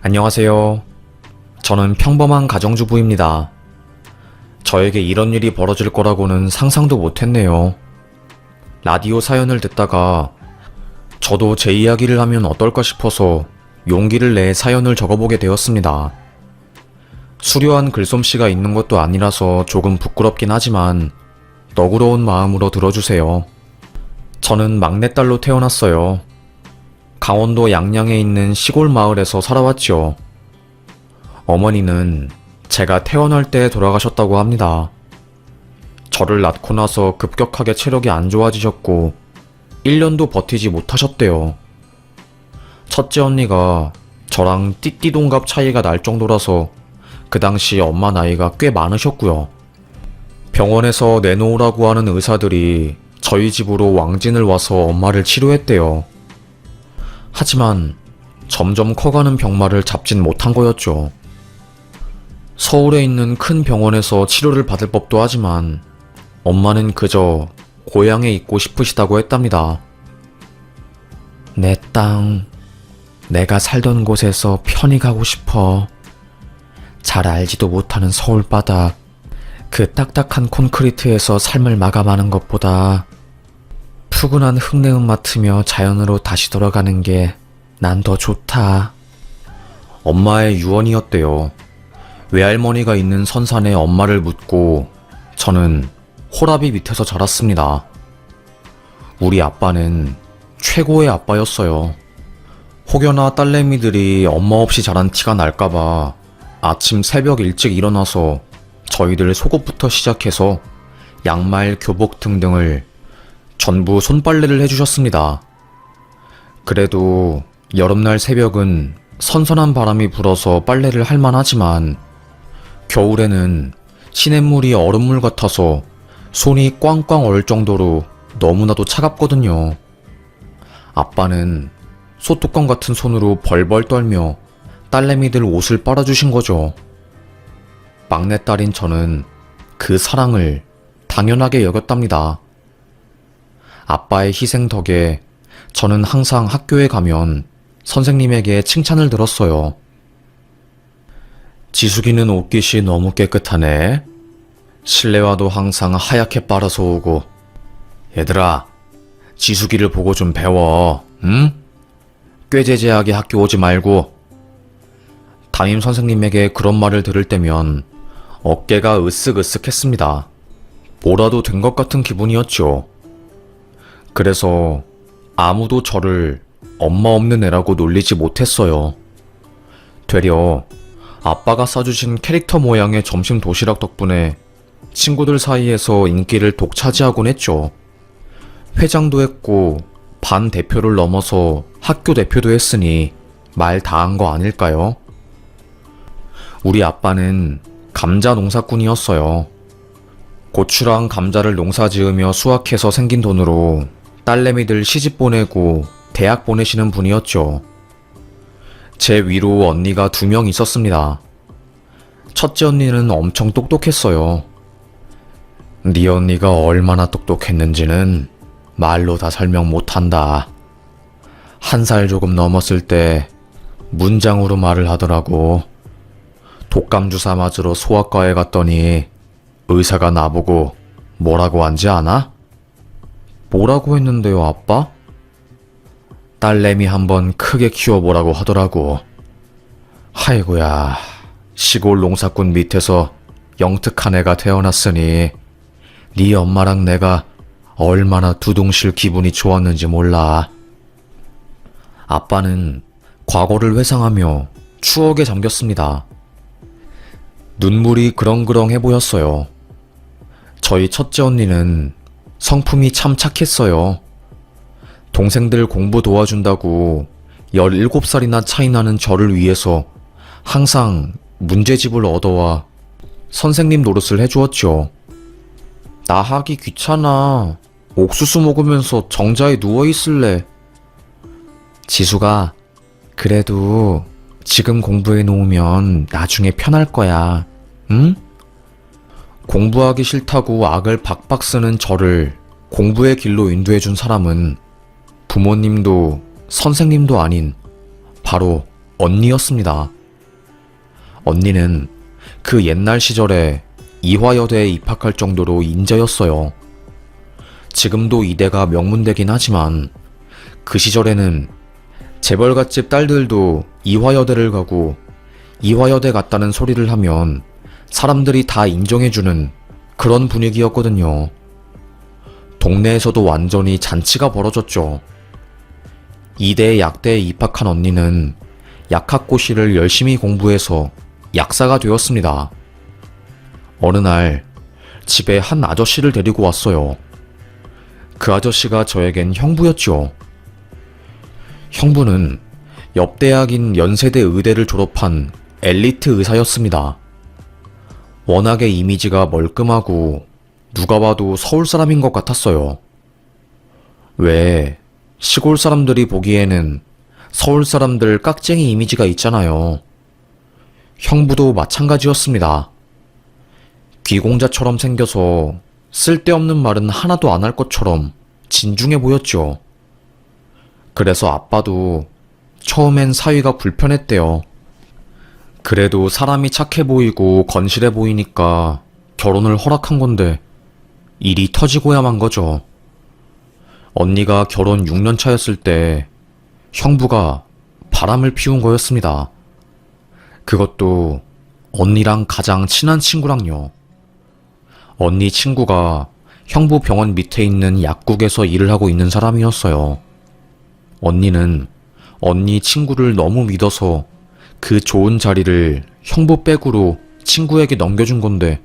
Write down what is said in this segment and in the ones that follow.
안녕하세요. 저는 평범한 가정주부입니다. 저에게 이런 일이 벌어질 거라고는 상상도 못했네요. 라디오 사연을 듣다가 저도 제 이야기를 하면 어떨까 싶어서 용기를 내 사연을 적어보게 되었습니다. 수려한 글솜씨가 있는 것도 아니라서 조금 부끄럽긴 하지만 너그러운 마음으로 들어주세요. 저는 막내딸로 태어났어요. 강원도 양양에 있는 시골 마을에서 살아왔죠. 어머니는 제가 태어날 때 돌아가셨다고 합니다. 저를 낳고 나서 급격하게 체력이 안 좋아지셨고 1년도 버티지 못하셨대요. 첫째 언니가 저랑 띠띠동갑 차이가 날 정도라서 그 당시 엄마 나이가 꽤 많으셨고요. 병원에서 내놓으라고 하는 의사들이 저희 집으로 왕진을 와서 엄마를 치료했대요. 하지만 점점 커가는 병마를 잡진 못한 거였죠. 서울에 있는 큰 병원에서 치료를 받을 법도 하지만 엄마는 그저 고향에 있고 싶으시다고 했답니다. 내 땅, 내가 살던 곳에서 편히 가고 싶어. 잘 알지도 못하는 서울바닥, 그 딱딱한 콘크리트에서 삶을 마감하는 것보다 푸근한 흙내음 맡으며 자연으로 다시 돌아가는 게 난 더 좋다. 엄마의 유언이었대요. 외할머니가 있는 선산에 엄마를 묻고 저는 호라비 밑에서 자랐습니다. 우리 아빠는 최고의 아빠였어요. 혹여나 딸내미들이 엄마 없이 자란 티가 날까봐 아침 새벽 일찍 일어나서 저희들 속옷부터 시작해서 양말, 교복 등등을 전부 손빨래를 해주셨습니다. 그래도 여름날 새벽은 선선한 바람이 불어서 빨래를 할 만하지만 겨울에는 시냇물이 얼음물 같아서 손이 꽝꽝 얼 정도로 너무나도 차갑거든요. 아빠는 소뚜껑 같은 손으로 벌벌 떨며 딸내미들 옷을 빨아주신 거죠. 막내딸인 저는 그 사랑을 당연하게 여겼답니다. 아빠의 희생 덕에 저는 항상 학교에 가면 선생님에게 칭찬을 들었어요. 지숙이는 옷깃이 너무 깨끗하네. 실내화도 항상 하얗게 빨아서 오고. 얘들아, 지숙이를 보고 좀 배워, 응? 꾀죄죄하게 학교 오지 말고. 담임 선생님에게 그런 말을 들을 때면 어깨가 으쓱으쓱했습니다. 뭐라도 된 것 같은 기분이었죠. 그래서 아무도 저를 엄마 없는 애라고 놀리지 못했어요. 되려 아빠가 싸주신 캐릭터 모양의 점심 도시락 덕분에 친구들 사이에서 인기를 독차지하곤 했죠. 회장도 했고 반 대표를 넘어서 학교 대표도 했으니 말 다 한 거 아닐까요? 우리 아빠는 감자 농사꾼이었어요. 고추랑 감자를 농사 지으며 수확해서 생긴 돈으로 딸내미들 시집 보내고 대학 보내시는 분이었죠. 제 위로 언니가 2명 있었습니다. 첫째 언니는 엄청 똑똑했어요. 네 언니가 얼마나 똑똑했는지는 말로 다 설명 못한다. 1살 조금 넘었을 때 문장으로 말을 하더라고. 독감 주사 맞으러 소아과에 갔더니 의사가 나보고 뭐라고 한지 아나? 뭐라고 했는데요, 아빠? 딸내미 한번 크게 키워보라고 하더라고. 아이고야, 시골 농사꾼 밑에서 영특한 애가 태어났으니 네 엄마랑 내가 얼마나 두둥실 기분이 좋았는지 몰라. 아빠는 과거를 회상하며 추억에 잠겼습니다. 눈물이 그렁그렁해 보였어요. 저희 첫째 언니는 성품이 참 착했어요. 동생들 공부 도와준다고 17살이나 차이 나는 저를 위해서 항상 문제집을 얻어와 선생님 노릇을 해주었죠. 나 하기 귀찮아. 옥수수 먹으면서 정자에 누워있을래. 지수가, 그래도 지금 공부해 놓으면 나중에 편할 거야. 응? 공부하기 싫다고 악을 박박 쓰는 저를 공부의 길로 인도해준 사람은 부모님도 선생님도 아닌 바로 언니였습니다. 언니는 그 옛날 시절에 이화여대에 입학할 정도로 인재였어요. 지금도 이대가 명문대긴 하지만 그 시절에는 재벌갓집 딸들도 이화여대를 가고 이화여대 갔다는 소리를 하면 사람들이 다 인정해주는 그런 분위기였거든요. 동네에서도 완전히 잔치가 벌어졌죠. 이대 약대에 입학한 언니는 약학고시를 열심히 공부해서 약사가 되었습니다. 어느 날 집에 한 아저씨를 데리고 왔어요. 그 아저씨가 저에겐 형부였죠. 형부는 옆 대학인 연세대 의대를 졸업한 엘리트 의사였습니다. 워낙에 이미지가 멀끔하고 누가 봐도 서울 사람인 것 같았어요. 왜 시골 사람들이 보기에는 서울 사람들 깍쟁이 이미지가 있잖아요. 형부도 마찬가지였습니다. 귀공자처럼 생겨서 쓸데없는 말은 하나도 안 할 것처럼 진중해 보였죠. 그래서 아빠도 처음엔 사위가 불편했대요. 그래도 사람이 착해 보이고 건실해 보이니까 결혼을 허락한 건데 일이 터지고야만 거죠. 언니가 결혼 6년 차였을 때 형부가 바람을 피운 거였습니다. 그것도 언니랑 가장 친한 친구랑요. 언니 친구가 형부 병원 밑에 있는 약국에서 일을 하고 있는 사람이었어요. 언니는 언니 친구를 너무 믿어서 그 좋은 자리를 형부 백으로 친구에게 넘겨준 건데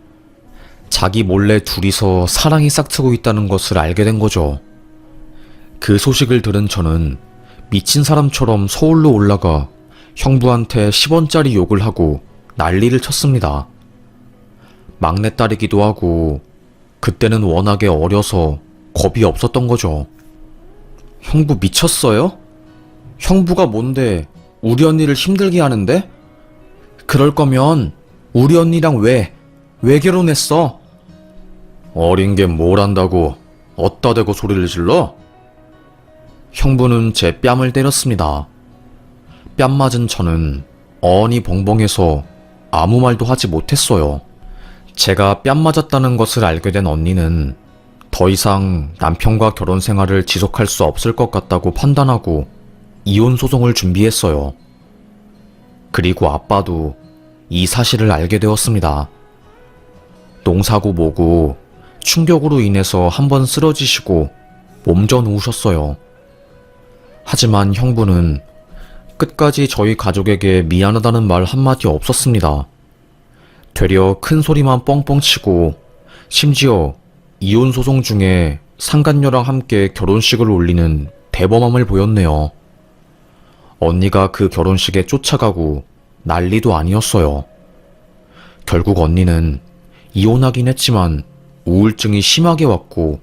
자기 몰래 둘이서 사랑이 싹트고 있다는 것을 알게 된 거죠. 그 소식을 들은 저는 미친 사람처럼 서울로 올라가 형부한테 10원짜리 욕을 하고 난리를 쳤습니다. 막내딸이기도 하고 그때는 워낙에 어려서 겁이 없었던 거죠. 형부 미쳤어요? 형부가 뭔데 우리 언니를 힘들게 하는데? 그럴 거면 우리 언니랑 왜 결혼했어? 어린 게 뭘 안다고 어따 대고 소리를 질러? 형부는 제 뺨을 때렸습니다. 뺨 맞은 저는 어안이 벙벙해서 아무 말도 하지 못했어요. 제가 뺨 맞았다는 것을 알게 된 언니는 더 이상 남편과 결혼 생활을 지속할 수 없을 것 같다고 판단하고 이혼 소송을 준비했어요. 그리고 아빠도 이 사실을 알게 되었습니다. 농사고 뭐고 충격으로 인해서 한번 쓰러지시고 몸져 누우셨어요. 하지만 형부는 끝까지 저희 가족에게 미안하다는 말 한마디 없었습니다. 되려 큰 소리만 뻥뻥 치고 심지어 이혼 소송 중에 상간녀랑 함께 결혼식을 올리는 대범함을 보였네요. 언니가 그 결혼식에 쫓아가고 난리도 아니었어요. 결국 언니는 이혼하긴 했지만 우울증이 심하게 왔고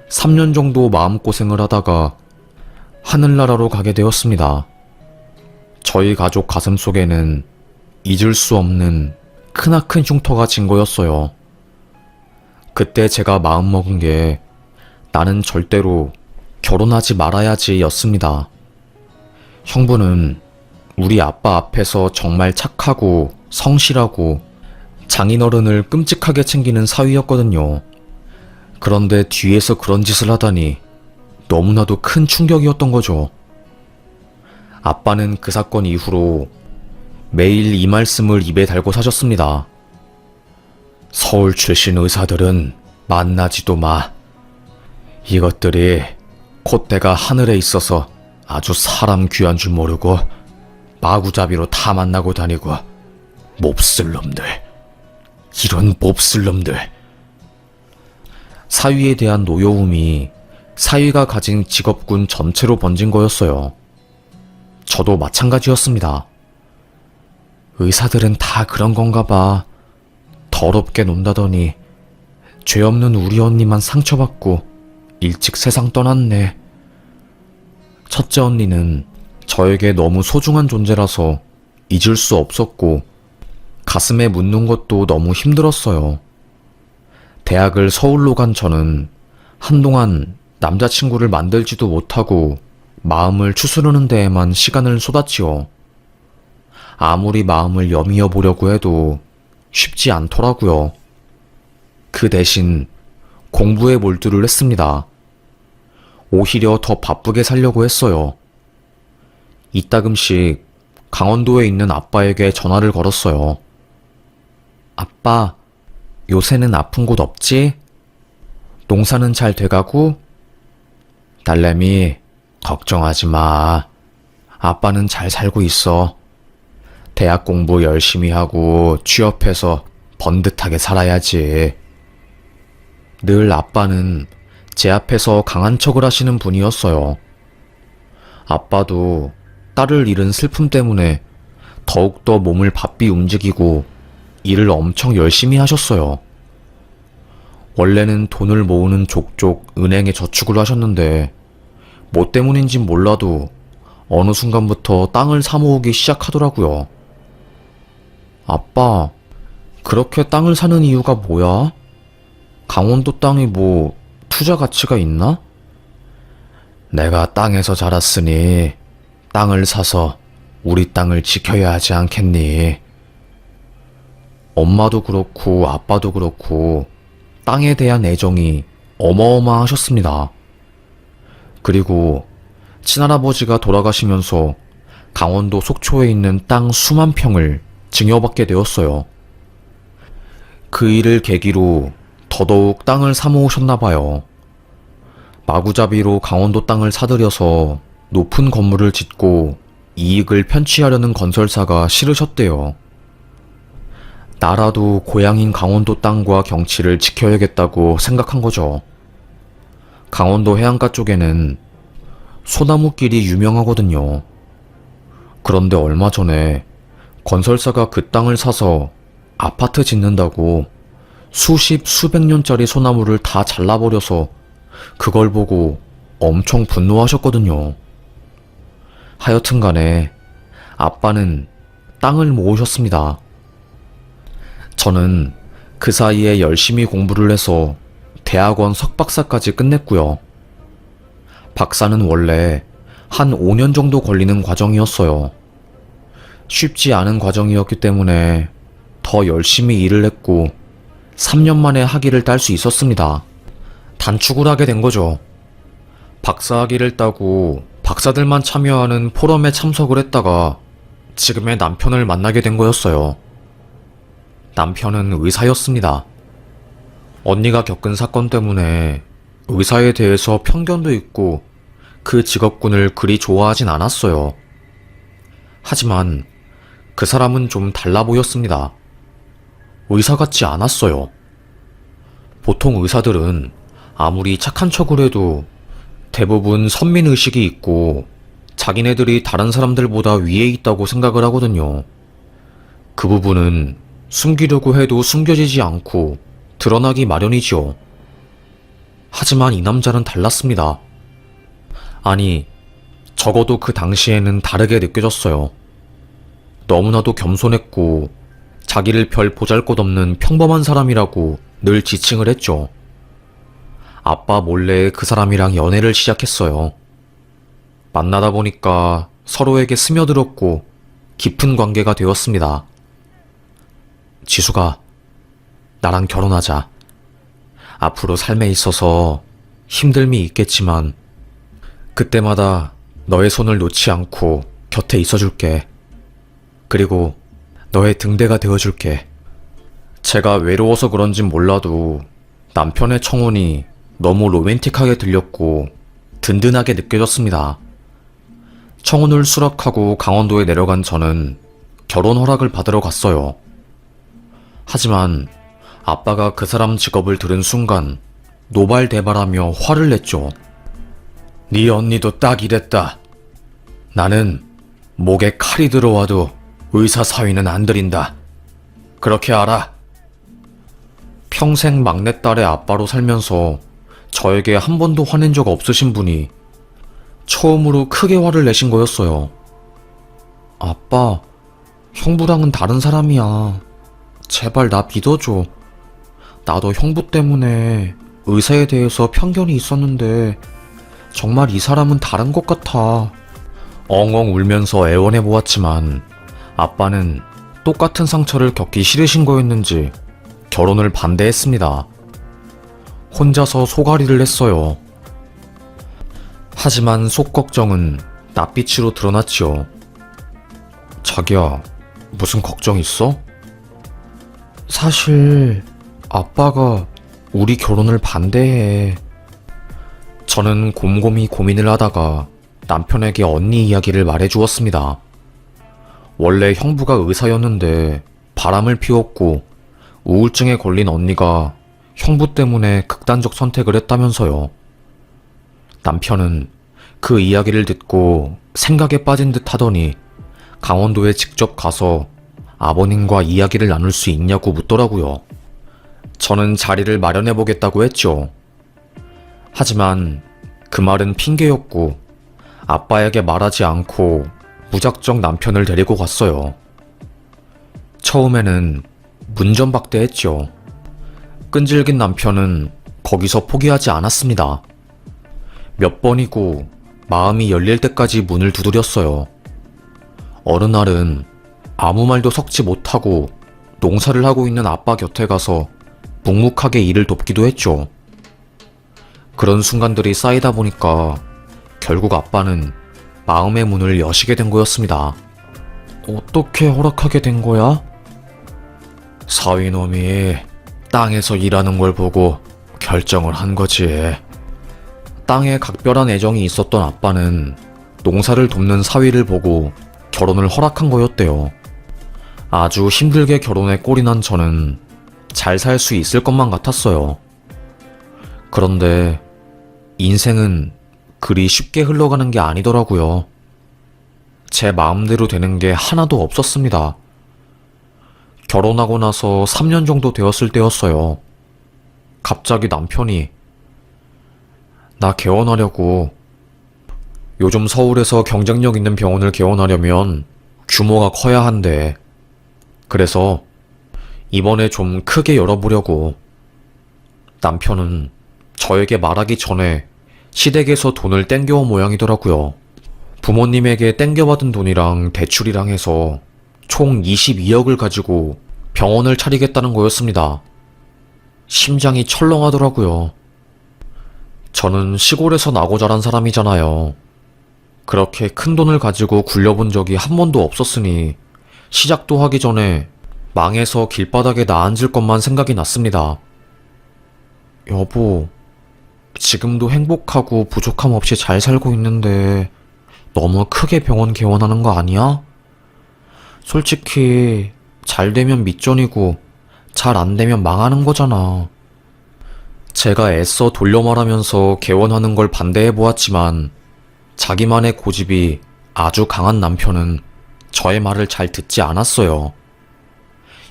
3년 정도 마음고생을 하다가 하늘나라로 가게 되었습니다. 저희 가족 가슴속에는 잊을 수 없는 크나큰 흉터가 진 거였어요. 그때 제가 마음먹은 게 나는 절대로 결혼하지 말아야지 였습니다. 형부는 우리 아빠 앞에서 정말 착하고 성실하고 장인어른을 끔찍하게 챙기는 사위였거든요. 그런데 뒤에서 그런 짓을 하다니 너무나도 큰 충격이었던 거죠. 아빠는 그 사건 이후로 매일 이 말씀을 입에 달고 사셨습니다. 서울 출신 의사들은 만나지도 마. 이것들이 콧대가 하늘에 있어서 아주 사람 귀한 줄 모르고 마구잡이로 다 만나고 다니고 몹쓸 놈들. 이런 몹쓸 놈들. 사위에 대한 노여움이 사위가 가진 직업군 전체로 번진 거였어요. 저도 마찬가지였습니다. 의사들은 다 그런 건가 봐. 더럽게 논다더니 죄 없는 우리 언니만 상처받고 일찍 세상 떠났네. 첫째 언니는 저에게 너무 소중한 존재라서 잊을 수 없었고 가슴에 묻는 것도 너무 힘들었어요. 대학을 서울로 간 저는 한동안 남자친구를 만들지도 못하고 마음을 추스르는 데에만 시간을 쏟았지요. 아무리 마음을 여미어 보려고 해도 쉽지 않더라고요. 그 대신 공부에 몰두를 했습니다. 오히려 더 바쁘게 살려고 했어요. 이따금씩 강원도에 있는 아빠에게 전화를 걸었어요. 아빠, 요새는 아픈 곳 없지? 농사는 잘 돼가고? 딸내미, 걱정하지 마. 아빠는 잘 살고 있어. 대학 공부 열심히 하고 취업해서 번듯하게 살아야지. 늘 아빠는 제 앞에서 강한 척을 하시는 분이었어요. 아빠도 딸을 잃은 슬픔 때문에 더욱더 몸을 바삐 움직이고 일을 엄청 열심히 하셨어요. 원래는 돈을 모으는 족족 은행에 저축을 하셨는데 뭐 때문인진 몰라도 어느 순간부터 땅을 사 모으기 시작하더라고요. 아빠, 그렇게 땅을 사는 이유가 뭐야? 강원도 땅이 뭐 투자 가치가 있나? 내가 땅에서 자랐으니 땅을 사서 우리 땅을 지켜야 하지 않겠니? 엄마도 그렇고 아빠도 그렇고 땅에 대한 애정이 어마어마하셨습니다. 그리고 친할아버지가 돌아가시면서 강원도 속초에 있는 땅 수만 평을 증여받게 되었어요. 그 일을 계기로 더더욱 땅을 사모으셨나봐요. 마구잡이로 강원도 땅을 사들여서 높은 건물을 짓고 이익을 편취하려는 건설사가 싫으셨대요. 나라도 고향인 강원도 땅과 경치를 지켜야겠다고 생각한 거죠. 강원도 해안가 쪽에는 소나무길이 유명하거든요. 그런데 얼마 전에 건설사가 그 땅을 사서 아파트 짓는다고 수십, 수백 년짜리 소나무를 다 잘라버려서 그걸 보고 엄청 분노하셨거든요. 하여튼 간에 아빠는 땅을 모으셨습니다. 저는 그 사이에 열심히 공부를 해서 대학원 석박사까지 끝냈고요. 박사는 원래 한 5년 정도 걸리는 과정이었어요. 쉽지 않은 과정이었기 때문에 더 열심히 일을 했고 3년 만에 학위를 딸 수 있었습니다. 단축을 하게 된 거죠. 박사학위를 따고 박사들만 참여하는 포럼에 참석을 했다가 지금의 남편을 만나게 된 거였어요. 남편은 의사였습니다. 언니가 겪은 사건 때문에 의사에 대해서 편견도 있고 그 직업군을 그리 좋아하진 않았어요. 하지만 그 사람은 좀 달라 보였습니다. 의사 같지 않았어요. 보통 의사들은 아무리 착한 척을 해도 대부분 선민의식이 있고 자기네들이 다른 사람들보다 위에 있다고 생각을 하거든요. 그 부분은 숨기려고 해도 숨겨지지 않고 드러나기 마련이지요. 하지만 이 남자는 달랐습니다. 아니, 적어도 그 당시에는 다르게 느껴졌어요. 너무나도 겸손했고 자기를 별 보잘것없는 평범한 사람이라고 늘 지칭을 했죠. 아빠 몰래 그 사람이랑 연애를 시작했어요. 만나다 보니까 서로에게 스며들었고 깊은 관계가 되었습니다. 지수가, 나랑 결혼하자. 앞으로 삶에 있어서 힘듦이 있겠지만 그때마다 너의 손을 놓지 않고 곁에 있어줄게. 그리고 너의 등대가 되어줄게. 제가 외로워서 그런진 몰라도 남편의 청혼이 너무 로맨틱하게 들렸고 든든하게 느껴졌습니다. 청혼을 수락하고 강원도에 내려간 저는 결혼 허락을 받으러 갔어요. 하지만 아빠가 그 사람 직업을 들은 순간 노발대발하며 화를 냈죠. 네 언니도 딱 이랬다. 나는 목에 칼이 들어와도 의사 사위는 안 들인다. 그렇게 알아? 평생 막내딸의 아빠로 살면서 저에게 한 번도 화낸 적 없으신 분이 처음으로 크게 화를 내신 거였어요. 아빠, 형부랑은 다른 사람이야. 제발 나 믿어줘. 나도 형부 때문에 의사에 대해서 편견이 있었는데 정말 이 사람은 다른 것 같아. 엉엉 울면서 애원해 보았지만 아빠는 똑같은 상처를 겪기 싫으신 거였는지 결혼을 반대했습니다. 혼자서 속앓이를 했어요. 하지만 속 걱정은 낯빛으로 드러났지요. 자기야, 무슨 걱정 있어? 사실 아빠가 우리 결혼을 반대해. 저는 곰곰이 고민을 하다가 남편에게 언니 이야기를 말해주었습니다. 원래 형부가 의사였는데 바람을 피웠고 우울증에 걸린 언니가 형부 때문에 극단적 선택을 했다면서요. 남편은 그 이야기를 듣고 생각에 빠진 듯 하더니 강원도에 직접 가서 아버님과 이야기를 나눌 수 있냐고 묻더라고요. 저는 자리를 마련해 보겠다고 했죠. 하지만 그 말은 핑계였고 아빠에게 말하지 않고 무작정 남편을 데리고 갔어요. 처음에는 문전박대했죠. 끈질긴 남편은 거기서 포기하지 않았습니다. 몇 번이고 마음이 열릴 때까지 문을 두드렸어요. 어느 날은 아무 말도 섞지 못하고 농사를 하고 있는 아빠 곁에 가서 묵묵하게 일을 돕기도 했죠. 그런 순간들이 쌓이다 보니까 결국 아빠는 마음의 문을 여시게 된 거였습니다. 어떻게 허락하게 된 거야? 사위놈이 땅에서 일하는 걸 보고 결정을 한 거지. 땅에 각별한 애정이 있었던 아빠는 농사를 돕는 사위를 보고 결혼을 허락한 거였대요. 아주 힘들게 결혼에 꼴이 난 저는 잘 살 수 있을 것만 같았어요. 그런데 인생은 그리 쉽게 흘러가는 게 아니더라고요. 제 마음대로 되는 게 하나도 없었습니다. 결혼하고 나서 3년 정도 되었을 때였어요. 갑자기 남편이 나 개원하려고. 요즘 서울에서 경쟁력 있는 병원을 개원하려면 규모가 커야 한대. 그래서 이번에 좀 크게 열어보려고. 남편은 저에게 말하기 전에 시댁에서 돈을 땡겨온 모양이더라고요. 부모님에게 땡겨받은 돈이랑 대출이랑 해서 총 22억을 가지고 병원을 차리겠다는 거였습니다. 심장이 철렁하더라고요. 저는 시골에서 나고 자란 사람이잖아요. 그렇게 큰 돈을 가지고 굴려본 적이 한 번도 없었으니 시작도 하기 전에 망해서 길바닥에 나앉을 것만 생각이 났습니다. 여보, 지금도 행복하고 부족함 없이 잘 살고 있는데 너무 크게 병원 개원하는 거 아니야? 솔직히 잘 되면 밑전이고 잘 안 되면 망하는 거잖아. 제가 애써 돌려 말하면서 개원하는 걸 반대해 보았지만 자기만의 고집이 아주 강한 남편은 저의 말을 잘 듣지 않았어요.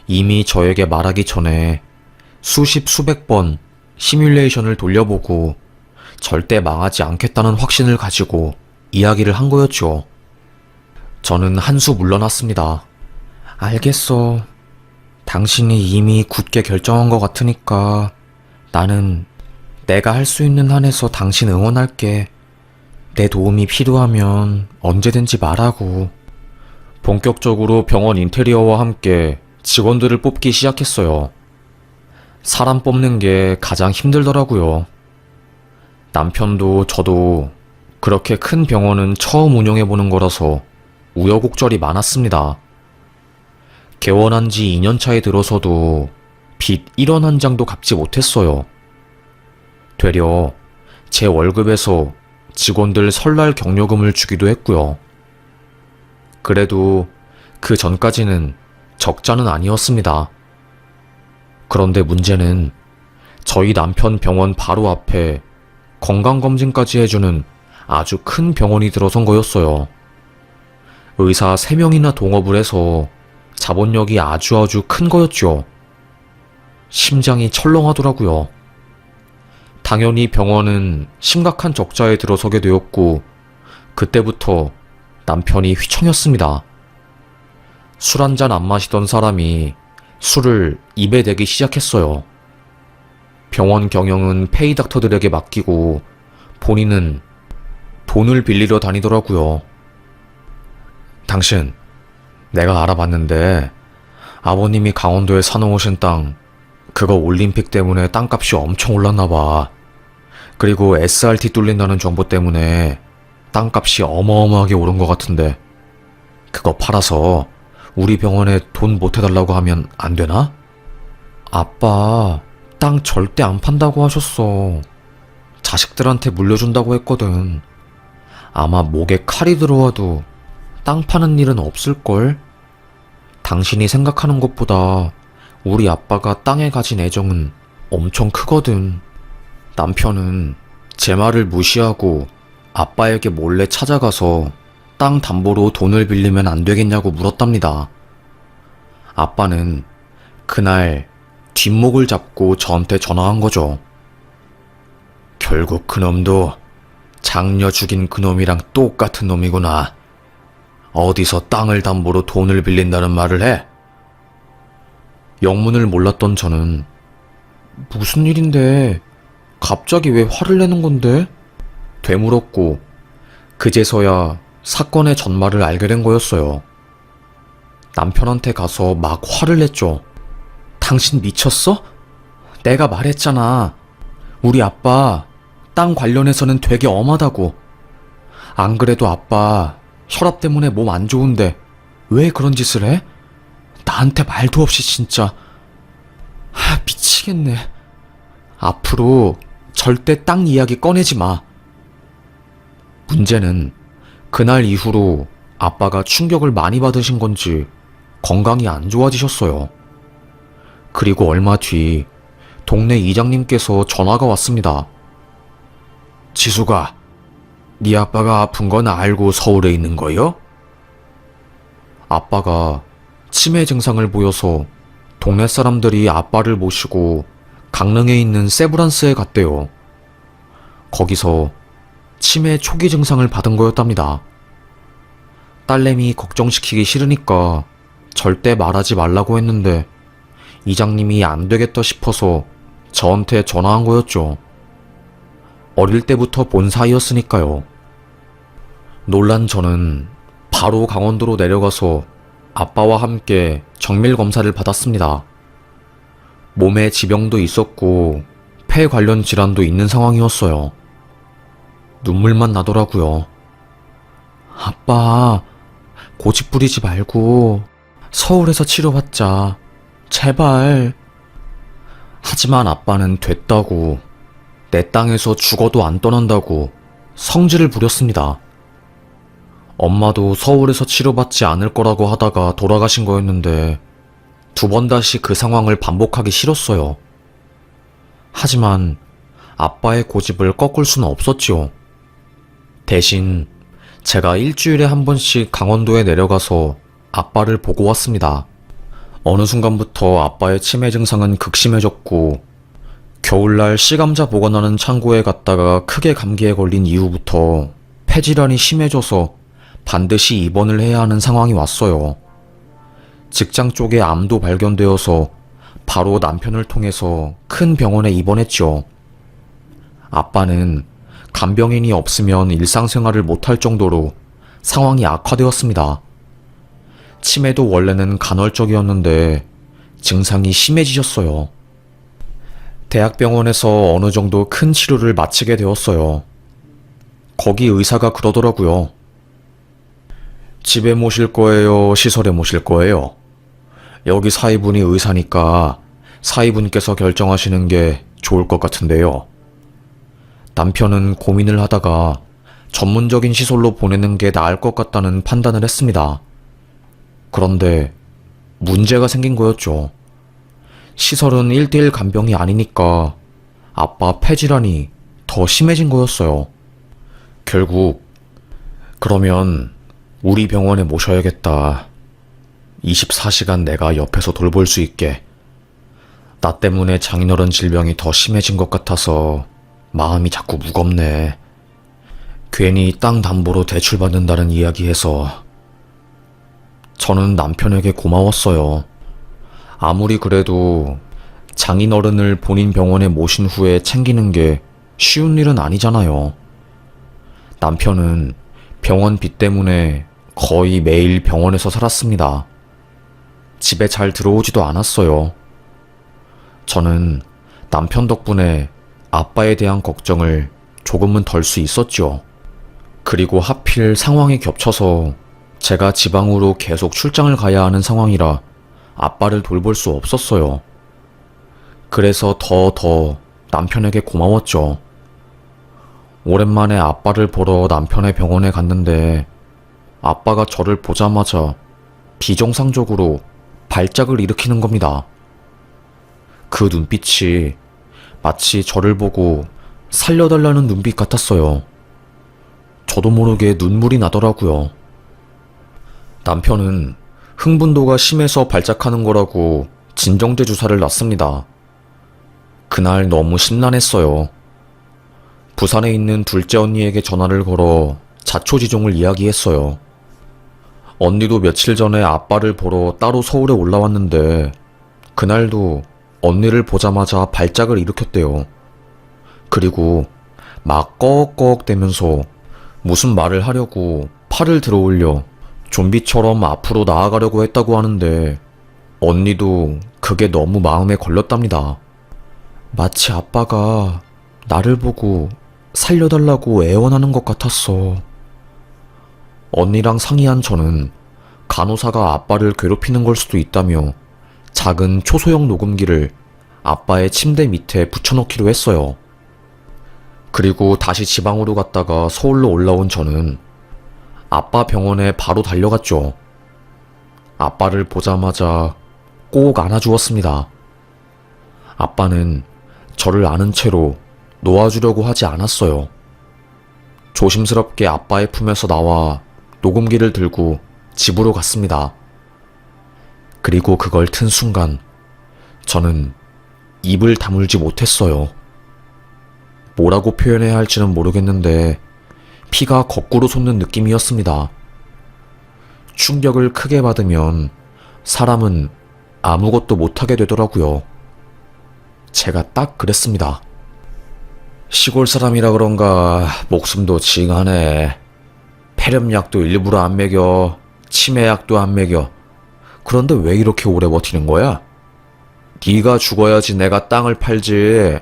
이미 저에게 말하기 전에 수십 수백 번 시뮬레이션을 돌려보고 절대 망하지 않겠다는 확신을 가지고 이야기를 한 거였죠. 저는 한 수 물러났습니다. 알겠어. 당신이 이미 굳게 결정한 것 같으니까 나는 내가 할 수 있는 한에서 당신 응원할게. 내 도움이 필요하면 언제든지 말하고. 본격적으로 병원 인테리어와 함께 직원들을 뽑기 시작했어요. 사람 뽑는 게 가장 힘들더라고요. 남편도 저도 그렇게 큰 병원은 처음 운영해보는 거라서 우여곡절이 많았습니다. 개원한 지 2년 차에 들어서도 빚 1원 한 장도 갚지 못했어요. 되려 제 월급에서 직원들 설날 격려금을 주기도 했고요. 그래도 그 전까지는 적자는 아니었습니다. 그런데 문제는 저희 남편 병원 바로 앞에 건강검진까지 해주는 아주 큰 병원이 들어선 거였어요. 의사 3명이나 동업을 해서 자본력이 아주 큰 거였죠. 심장이 철렁하더라고요. 당연히 병원은 심각한 적자에 들어서게 되었고 그때부터 남편이 휘청였습니다. 술 한 잔 안 마시던 사람이 술을 입에 대기 시작했어요. 병원 경영은 페이 닥터들에게 맡기고 본인은 돈을 빌리러 다니더라고요. 당신 내가 알아봤는데 아버님이 강원도에 사놓으신 땅, 그거 올림픽 때문에 땅값이 엄청 올랐나 봐. 그리고 SRT 뚫린다는 정보 때문에 땅값이 어마어마하게 오른 것 같은데 그거 팔아서 우리 병원에 돈 못해달라고 하면 안 되나? 아빠, 땅 절대 안 판다고 하셨어. 자식들한테 물려준다고 했거든. 아마 목에 칼이 들어와도 땅 파는 일은 없을걸? 당신이 생각하는 것보다 우리 아빠가 땅에 가진 애정은 엄청 크거든. 남편은 제 말을 무시하고 아빠에게 몰래 찾아가서 땅 담보로 돈을 빌리면 안 되겠냐고 물었답니다. 아빠는 그날 뒷목을 잡고 저한테 전화한 거죠. 결국 그놈도 장녀 죽인 그놈이랑 똑같은 놈이구나. 어디서 땅을 담보로 돈을 빌린다는 말을 해? 영문을 몰랐던 저는 무슨 일인데 갑자기 왜 화를 내는 건데? 되물었고 그제서야 사건의 전말을 알게 된 거였어요. 남편한테 가서 막 화를 냈죠. 당신 미쳤어? 내가 말했잖아. 우리 아빠 땅 관련해서는 되게 엄하다고. 안 그래도 아빠 혈압 때문에 몸 안 좋은데 왜 그런 짓을 해? 나한테 말도 없이 진짜. 미치겠네. 앞으로 절대 땅 이야기 꺼내지 마. 문제는 그날 이후로 아빠가 충격을 많이 받으신 건지 건강이 안 좋아지셨어요. 그리고 얼마 뒤 동네 이장님께서 전화가 왔습니다. 지수가, 네 아빠가 아픈 건 알고 서울에 있는 거요? 아빠가 치매 증상을 보여서 동네 사람들이 아빠를 모시고 강릉에 있는 세브란스에 갔대요. 거기서 치매 초기 증상을 받은 거였답니다. 딸내미 걱정시키기 싫으니까 절대 말하지 말라고 했는데 이장님이 안 되겠다 싶어서 저한테 전화한 거였죠. 어릴 때부터 본 사이였으니까요. 놀란 저는 바로 강원도로 내려가서 아빠와 함께 정밀 검사를 받았습니다. 몸에 지병도 있었고 폐 관련 질환도 있는 상황이었어요. 눈물만 나더라고요. 아빠, 고집 부리지 말고 서울에서 치료받자. 제발. 하지만 아빠는 됐다고, 내 땅에서 죽어도 안 떠난다고 성질을 부렸습니다. 엄마도 서울에서 치료받지 않을 거라고 하다가 돌아가신 거였는데 두 번 다시 그 상황을 반복하기 싫었어요. 하지만 아빠의 고집을 꺾을 수는 없었지요. 대신 제가 일주일에 한 번씩 강원도에 내려가서 아빠를 보고 왔습니다. 어느 순간부터 아빠의 치매 증상은 극심해졌고 겨울날 씨감자 보관하는 창고에 갔다가 크게 감기에 걸린 이후부터 폐질환이 심해져서 반드시 입원을 해야 하는 상황이 왔어요. 직장 쪽에 암도 발견되어서 바로 남편을 통해서 큰 병원에 입원했죠. 아빠는 간병인이 없으면 일상생활을 못할 정도로 상황이 악화되었습니다. 치매도 원래는 간헐적이었는데 증상이 심해지셨어요. 대학병원에서 어느 정도 큰 치료를 마치게 되었어요. 거기 의사가 그러더라고요. 집에 모실 거예요? 시설에 모실 거예요? 여기 사위분이 의사니까 사위분께서 결정하시는 게 좋을 것 같은데요. 남편은 고민을 하다가 전문적인 시설로 보내는 게 나을 것 같다는 판단을 했습니다. 그런데 문제가 생긴 거였죠. 시설은 1:1 간병이 아니니까 아빠 폐질환이 더 심해진 거였어요. 결국 그러면 우리 병원에 모셔야겠다. 24시간 내가 옆에서 돌볼 수 있게. 나 때문에 장인어른 질병이 더 심해진 것 같아서 마음이 자꾸 무겁네. 괜히 땅 담보로 대출받는다는 이야기해서. 저는 남편에게 고마웠어요. 아무리 그래도 장인어른을 본인 병원에 모신 후에 챙기는 게 쉬운 일은 아니잖아요. 남편은 병원비 때문에 거의 매일 병원에서 살았습니다. 집에 잘 들어오지도 않았어요. 저는 남편 덕분에 아빠에 대한 걱정을 조금은 덜 수 있었죠. 그리고 하필 상황이 겹쳐서 제가 지방으로 계속 출장을 가야 하는 상황이라 아빠를 돌볼 수 없었어요. 그래서 더 남편에게 고마웠죠. 오랜만에 아빠를 보러 남편의 병원에 갔는데 아빠가 저를 보자마자 비정상적으로 발작을 일으키는 겁니다. 그 눈빛이 마치 저를 보고 살려달라는 눈빛 같았어요. 저도 모르게 눈물이 나더라고요. 남편은 흥분도가 심해서 발작하는 거라고 진정제 주사를 놨습니다. 그날 너무 심란했어요. 부산에 있는 둘째 언니에게 전화를 걸어 자초지종을 이야기했어요. 언니도 며칠 전에 아빠를 보러 따로 서울에 올라왔는데 그날도 언니를 보자마자 발작을 일으켰대요. 그리고 막 꺽꺽대면서 무슨 말을 하려고 팔을 들어 올려 좀비처럼 앞으로 나아가려고 했다고 하는데 언니도 그게 너무 마음에 걸렸답니다. 마치 아빠가 나를 보고 살려달라고 애원하는 것 같았어. 언니랑 상의한 저는 간호사가 아빠를 괴롭히는 걸 수도 있다며 작은 초소형 녹음기를 아빠의 침대 밑에 붙여놓기로 했어요. 그리고 다시 지방으로 갔다가 서울로 올라온 저는 아빠 병원에 바로 달려갔죠. 아빠를 보자마자 꼭 안아주었습니다. 아빠는 저를 안은 채로 놓아주려고 하지 않았어요. 조심스럽게 아빠의 품에서 나와 녹음기를 들고 집으로 갔습니다. 그리고 그걸 튼 순간 저는 입을 다물지 못했어요. 뭐라고 표현해야 할지는 모르겠는데 피가 거꾸로 솟는 느낌이었습니다. 충격을 크게 받으면 사람은 아무것도 못하게 되더라고요. 제가 딱 그랬습니다. 시골 사람이라 그런가 목숨도 징하네. 폐렴약도 일부러 안 먹여. 치매약도 안 먹여. 그런데 왜 이렇게 오래 버티는 거야? 네가 죽어야지 내가 땅을 팔지.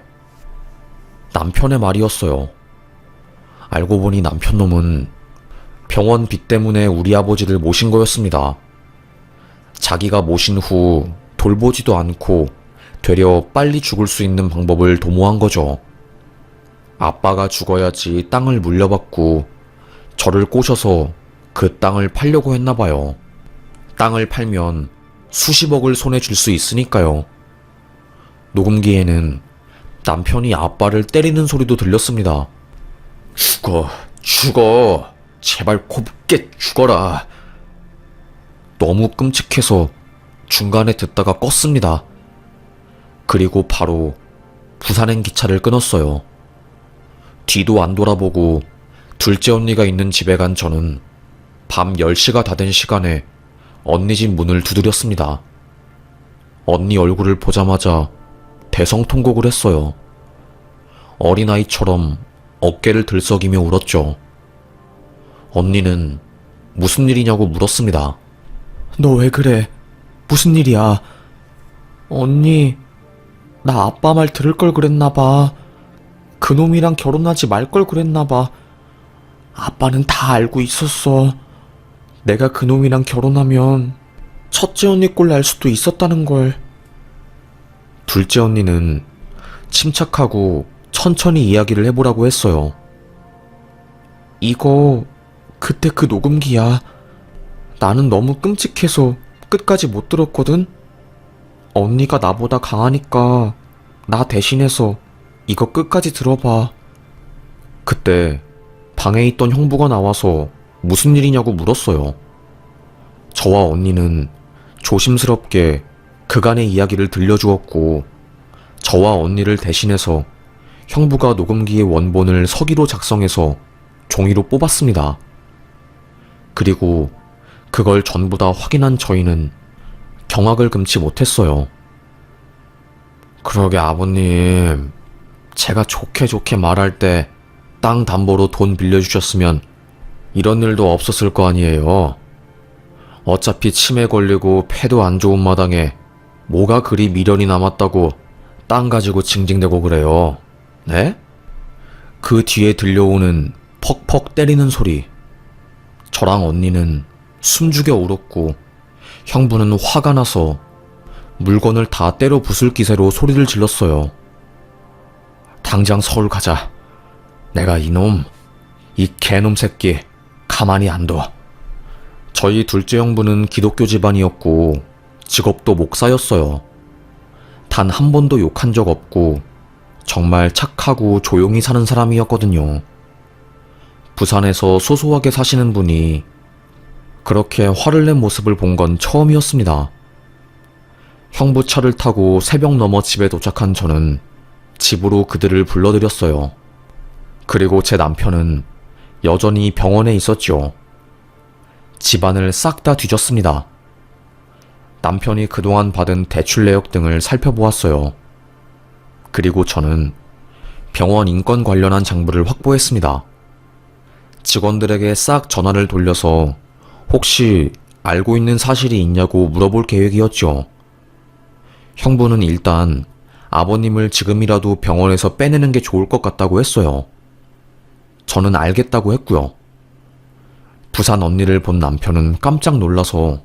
남편의 말이었어요. 알고 보니 남편놈은 병원 빚 때문에 우리 아버지를 모신 거였습니다. 자기가 모신 후 돌보지도 않고 되려 빨리 죽을 수 있는 방법을 도모한 거죠. 아빠가 죽어야지 땅을 물려받고 저를 꼬셔서 그 땅을 팔려고 했나 봐요. 땅을 팔면 수십억을 손에 줄 수 있으니까요. 녹음기에는 남편이 아빠를 때리는 소리도 들렸습니다. 죽어. 제발 곱게 죽어라. 너무 끔찍해서 중간에 듣다가 껐습니다. 그리고 바로 부산행 기차를 끊었어요. 뒤도 안 돌아보고 둘째 언니가 있는 집에 간 저는 밤 10시가 다 된 시간에 언니 집 문을 두드렸습니다. 언니 얼굴을 보자마자 대성통곡을 했어요. 어린아이처럼 어깨를 들썩이며 울었죠. 언니는 무슨 일이냐고 물었습니다. 너 왜 그래? 무슨 일이야? 언니, 나 아빠 말 들을 걸 그랬나봐. 그놈이랑 결혼하지 말 걸 그랬나봐. 아빠는 다 알고 있었어. 내가 그놈이랑 결혼하면 첫째 언니 꼴 날 수도 있었다는 걸. 둘째 언니는 침착하고 천천히 이야기를 해보라고 했어요. 이거 그때 그 녹음기야. 나는 너무 끔찍해서 끝까지 못 들었거든? 언니가 나보다 강하니까 나 대신해서 이거 끝까지 들어봐. 그때 방에 있던 형부가 나와서 무슨 일이냐고 물었어요. 저와 언니는 조심스럽게 그간의 이야기를 들려주었고 저와 언니를 대신해서 형부가 녹음기의 원본을 서기로 작성해서 종이로 뽑았습니다. 그리고 그걸 전부 다 확인한 저희는 경악을 금치 못했어요. 그러게 아버님, 제가 좋게 말할 때 땅 담보로 돈 빌려주셨으면 이런 일도 없었을 거 아니에요. 어차피 치매 걸리고 폐도 안 좋은 마당에 뭐가 그리 미련이 남았다고 땅 가지고 징징대고 그래요. 네? 그 뒤에 들려오는 퍽퍽 때리는 소리. 저랑 언니는 숨죽여 울었고 형부는 화가 나서 물건을 다 때려 부술 기세로 소리를 질렀어요. 당장 서울 가자. 내가 이놈, 이 개놈 새끼 가만히 안 둬. 저희 둘째 형부는 기독교 집안이었고 직업도 목사였어요. 단 한 번도 욕한 적 없고 정말 착하고 조용히 사는 사람이었거든요. 부산에서 소소하게 사시는 분이 그렇게 화를 낸 모습을 본 건 처음이었습니다. 형부 차를 타고 새벽 넘어 집에 도착한 저는 집으로 그들을 불러들였어요. 그리고 제 남편은 여전히 병원에 있었죠. 집안을 싹 다 뒤졌습니다. 남편이 그동안 받은 대출 내역 등을 살펴보았어요. 그리고 저는 병원 인권 관련한 장부를 확보했습니다. 직원들에게 싹 전화를 돌려서 혹시 알고 있는 사실이 있냐고 물어볼 계획이었죠. 형부는 일단 아버님을 지금이라도 병원에서 빼내는 게 좋을 것 같다고 했어요. 저는 알겠다고 했고요. 부산 언니를 본 남편은 깜짝 놀라서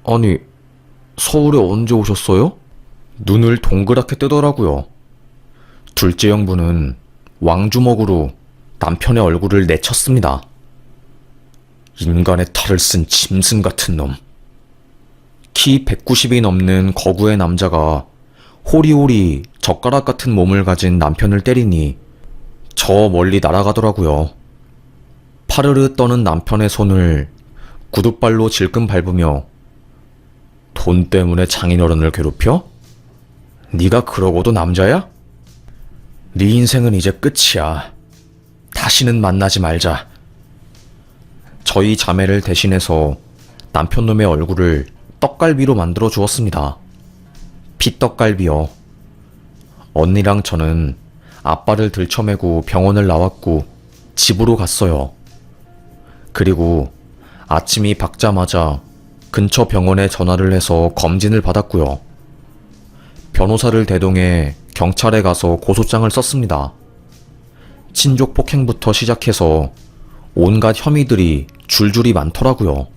아니, 서울에 언제 오셨어요? 눈을 동그랗게 뜨더라고요. 둘째 형부는 왕주먹으로 남편의 얼굴을 내쳤습니다. 인간의 탈을 쓴 짐승 같은 놈. 키 190이 넘는 거구의 남자가 호리호리 젓가락 같은 몸을 가진 남편을 때리니 저 멀리 날아가더라고요. 파르르 떠는 남편의 손을 구둣발로 질끈 밟으며 돈 때문에 장인어른을 괴롭혀? 네가 그러고도 남자야? 네 인생은 이제 끝이야. 다시는 만나지 말자. 저희 자매를 대신해서 남편놈의 얼굴을 떡갈비로 만들어 주었습니다. 피떡갈비요. 언니랑 저는 아빠를 들쳐매고 병원을 나왔고 집으로 갔어요. 그리고 아침이 밝자마자 근처 병원에 전화를 해서 검진을 받았고요. 변호사를 대동해 경찰에 가서 고소장을 썼습니다. 친족 폭행부터 시작해서 온갖 혐의들이 줄줄이 많더라고요.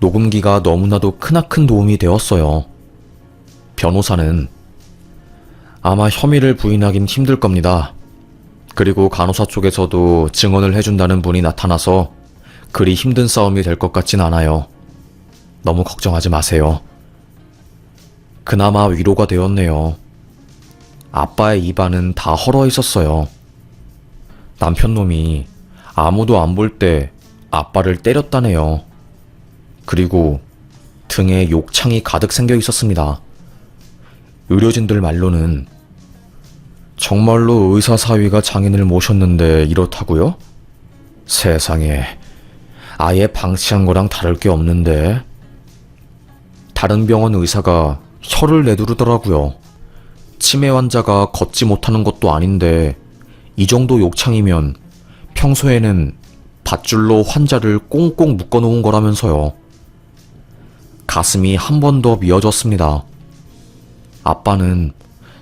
녹음기가 너무나도 크나큰 도움이 되었어요. 변호사는 아마 혐의를 부인하긴 힘들 겁니다. 그리고 간호사 쪽에서도 증언을 해준다는 분이 나타나서 그리 힘든 싸움이 될 것 같진 않아요. 너무 걱정하지 마세요. 그나마 위로가 되었네요. 아빠의 입안은 다 헐어 있었어요. 남편놈이 아무도 안 볼 때 아빠를 때렸다네요. 그리고 등에 욕창이 가득 생겨 있었습니다. 의료진들 말로는 정말로 의사 사위가 장인을 모셨는데 이렇다고요? 세상에, 아예 방치한 거랑 다를 게 없는데. 다른 병원 의사가 혀를 내두르더라고요. 치매 환자가 걷지 못하는 것도 아닌데 이 정도 욕창이면 평소에는 밧줄로 환자를 꽁꽁 묶어놓은 거라면서요. 가슴이 한 번 더 미어졌습니다. 아빠는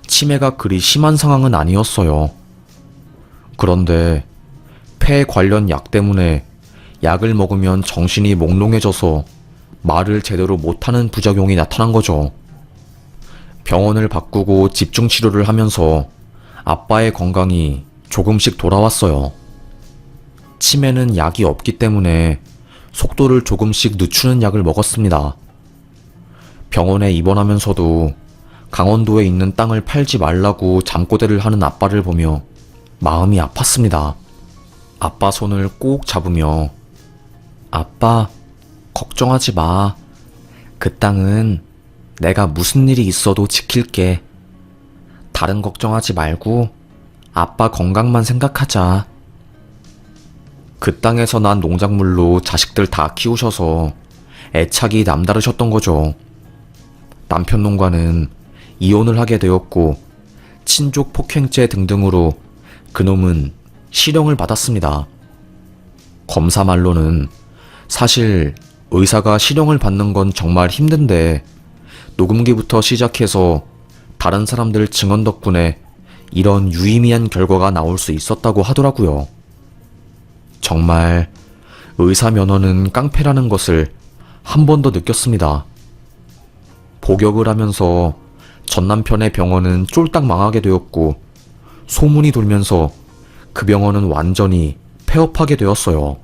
치매가 그리 심한 상황은 아니었어요. 그런데 폐 관련 약 때문에 약을 먹으면 정신이 몽롱해져서 말을 제대로 못하는 부작용이 나타난 거죠. 병원을 바꾸고 집중 치료를 하면서 아빠의 건강이 조금씩 돌아왔어요. 치매는 약이 없기 때문에 속도를 조금씩 늦추는 약을 먹었습니다. 병원에 입원하면서도 강원도에 있는 땅을 팔지 말라고 잠꼬대를 하는 아빠를 보며 마음이 아팠습니다. 아빠 손을 꼭 잡으며 아빠, 걱정하지 마. 그 땅은 내가 무슨 일이 있어도 지킬게. 다른 걱정하지 말고 아빠 건강만 생각하자. 그 땅에서 난 농작물로 자식들 다 키우셔서 애착이 남다르셨던 거죠. 남편 농가는 이혼을 하게 되었고 친족 폭행죄 등등으로 그놈은 실형을 받았습니다. 검사 말로는 사실 의사가 실형을 받는 건 정말 힘든데 녹음기부터 시작해서 다른 사람들 증언 덕분에 이런 유의미한 결과가 나올 수 있었다고 하더라고요. 정말 의사 면허는 깡패라는 것을 한 번 더 느꼈습니다. 복역을 하면서 전 남편의 병원은 쫄딱 망하게 되었고 소문이 돌면서 그 병원은 완전히 폐업하게 되었어요.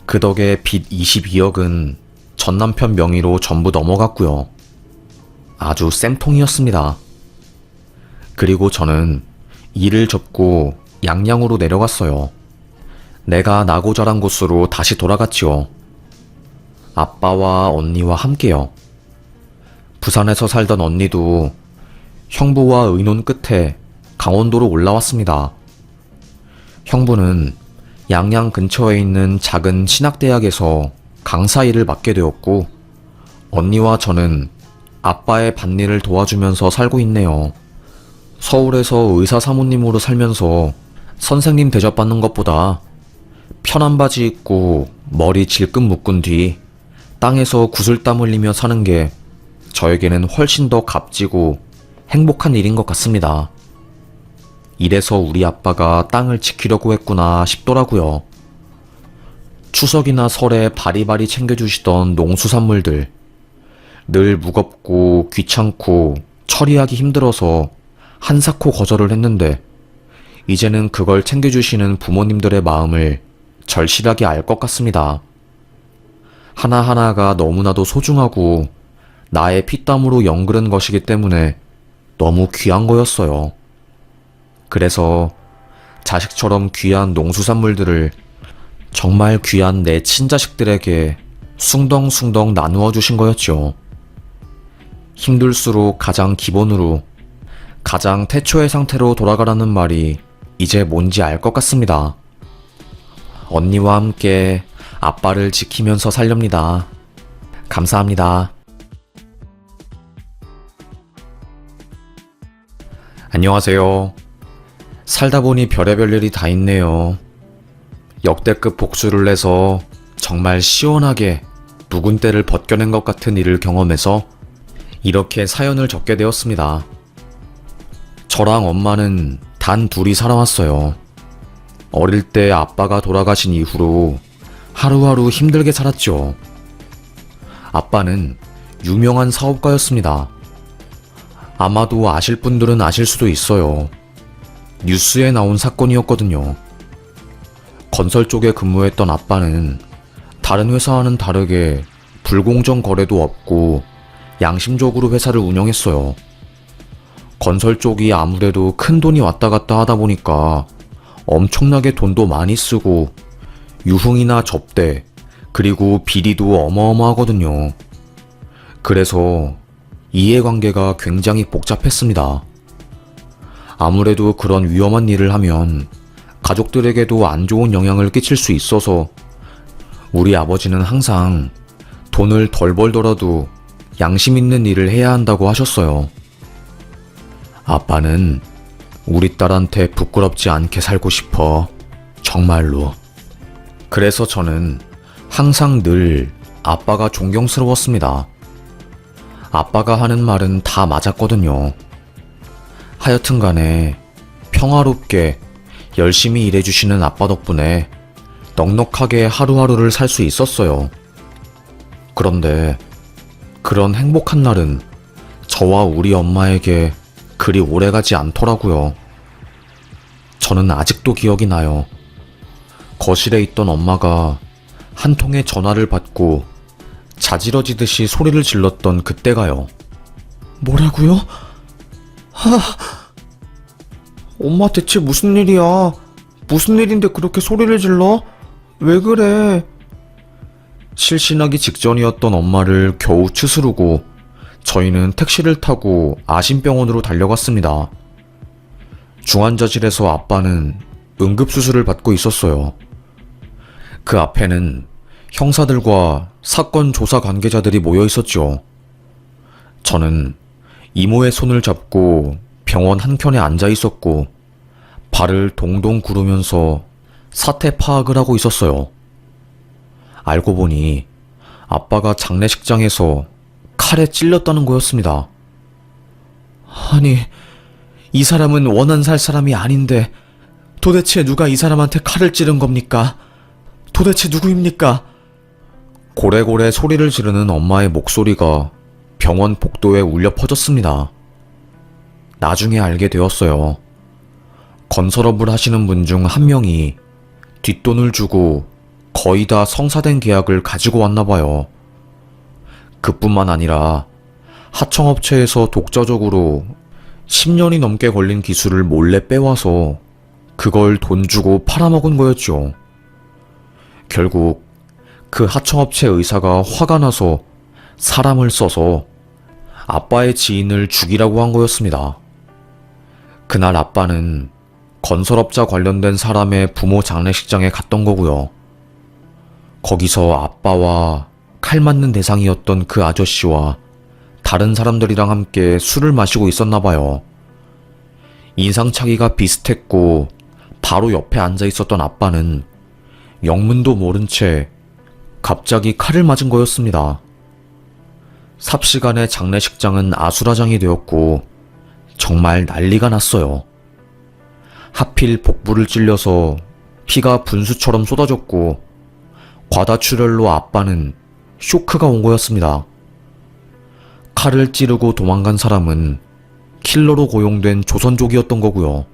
그 덕에 빚 22억은 전 남편 명의로 전부 넘어갔고요. 아주 쌤통이었습니다. 그리고 저는 일을 접고 양양으로 내려갔어요. 내가 나고 자란 곳으로 다시 돌아갔지요. 아빠와 언니와 함께요. 부산에서 살던 언니도 형부와 의논 끝에 강원도로 올라왔습니다. 형부는 양양 근처에 있는 작은 신학대학에서 강사 일을 맡게 되었고, 언니와 저는 아빠의 밭일을 도와주면서 살고 있네요. 서울에서 의사 사모님으로 살면서 선생님 대접받는 것보다 편한 바지 입고 머리 질끈 묶은 뒤 땅에서 구슬땀 흘리며 사는 게 저에게는 훨씬 더 값지고 행복한 일인 것 같습니다. 이래서 우리 아빠가 땅을 지키려고 했구나 싶더라고요. 추석이나 설에 바리바리 챙겨주시던 농수산물들, 늘 무겁고 귀찮고 처리하기 힘들어서 한사코 거절을 했는데 이제는 그걸 챙겨주시는 부모님들의 마음을 절실하게 알 것 같습니다. 하나하나가 너무나도 소중하고 나의 피땀으로 연그른 것이기 때문에 너무 귀한 거였어요. 그래서 자식처럼 귀한 농수산물들을 정말 귀한 내 친자식들에게 숭덩숭덩 나누어 주신 거였죠. 힘들수록 가장 기본으로, 가장 태초의 상태로 돌아가라는 말이 이제 뭔지 알 것 같습니다. 언니와 함께 아빠를 지키면서 살렵니다. 감사합니다. 안녕하세요. 살다 보니 별의별 일이 다 있네요. 역대급 복수를 내서 정말 시원하게 묵은 때를 벗겨낸 것 같은 일을 경험해서 이렇게 사연을 적게 되었습니다. 저랑 엄마는 단 둘이 살아왔어요. 어릴 때 아빠가 돌아가신 이후로 하루하루 힘들게 살았죠. 아빠는 유명한 사업가였습니다. 아마도 아실 분들은 아실 수도 있어요. 뉴스에 나온 사건이었거든요. 건설 쪽에 근무했던 아빠는 다른 회사와는 다르게 불공정 거래도 없고 양심적으로 회사를 운영했어요. 건설 쪽이 아무래도 큰 돈이 왔다 갔다 하다 보니까 엄청나게 돈도 많이 쓰고 유흥이나 접대, 그리고 비리도 어마어마하거든요. 그래서 이해관계가 굉장히 복잡했습니다. 아무래도 그런 위험한 일을 하면 가족들에게도 안 좋은 영향을 끼칠 수 있어서 우리 아버지는 항상 돈을 덜 벌더라도 양심 있는 일을 해야 한다고 하셨어요. 아빠는 우리 딸한테 부끄럽지 않게 살고 싶어, 정말로. 그래서 저는 항상 늘 아빠가 존경스러웠습니다. 아빠가 하는 말은 다 맞았거든요. 하여튼 간에 평화롭게 열심히 일해주시는 아빠 덕분에 넉넉하게 하루하루를 살 수 있었어요. 그런데 그런 행복한 날은 저와 우리 엄마에게 그리 오래가지 않더라고요. 저는 아직도 기억이 나요. 거실에 있던 엄마가 한 통의 전화를 받고 자지러지듯이 소리를 질렀던 그때가요. 뭐라고요? 엄마 대체 무슨 일이야? 무슨 일인데 그렇게 소리를 질러? 왜 그래? 실신하기 직전이었던 엄마를 겨우 추스르고 저희는 택시를 타고 아심병원으로 달려갔습니다. 중환자실에서 아빠는 응급수술을 받고 있었어요. 그 앞에는 형사들과 사건 조사 관계자들이 모여 있었죠. 저는 이모의 손을 잡고 병원 한켠에 앉아 있었고 발을 동동 구르면서 사태 파악을 하고 있었어요. 알고 보니 아빠가 장례식장에서 칼에 찔렸다는 거였습니다. 아니, 이 사람은 원한 살 사람이 아닌데 도대체 누가 이 사람한테 칼을 찌른 겁니까? 도대체 누구입니까? 고래고래 소리를 지르는 엄마의 목소리가 병원 복도에 울려 퍼졌습니다. 나중에 알게 되었어요. 건설업을 하시는 분 중 한 명이 뒷돈을 주고 거의 다 성사된 계약을 가지고 왔나 봐요. 그뿐만 아니라 하청업체에서 독자적으로 10년이 넘게 걸린 기술을 몰래 빼와서 그걸 돈 주고 팔아먹은 거였죠. 결국 그 하청업체 의사가 화가 나서 사람을 써서 아빠의 지인을 죽이라고 한 거였습니다. 그날 아빠는 건설업자 관련된 사람의 부모 장례식장에 갔던 거고요. 거기서 아빠와 칼 맞는 대상이었던 그 아저씨와 다른 사람들이랑 함께 술을 마시고 있었나 봐요. 인상착의가 비슷했고 바로 옆에 앉아 있었던 아빠는 영문도 모른 채 갑자기 칼을 맞은 거였습니다. 삽시간에 장례식장은 아수라장이 되었고 정말 난리가 났어요. 하필 복부를 찔려서 피가 분수처럼 쏟아졌고 과다출혈로 아빠는 쇼크가 온 거였습니다. 칼을 찌르고 도망간 사람은 킬러로 고용된 조선족이었던 거고요.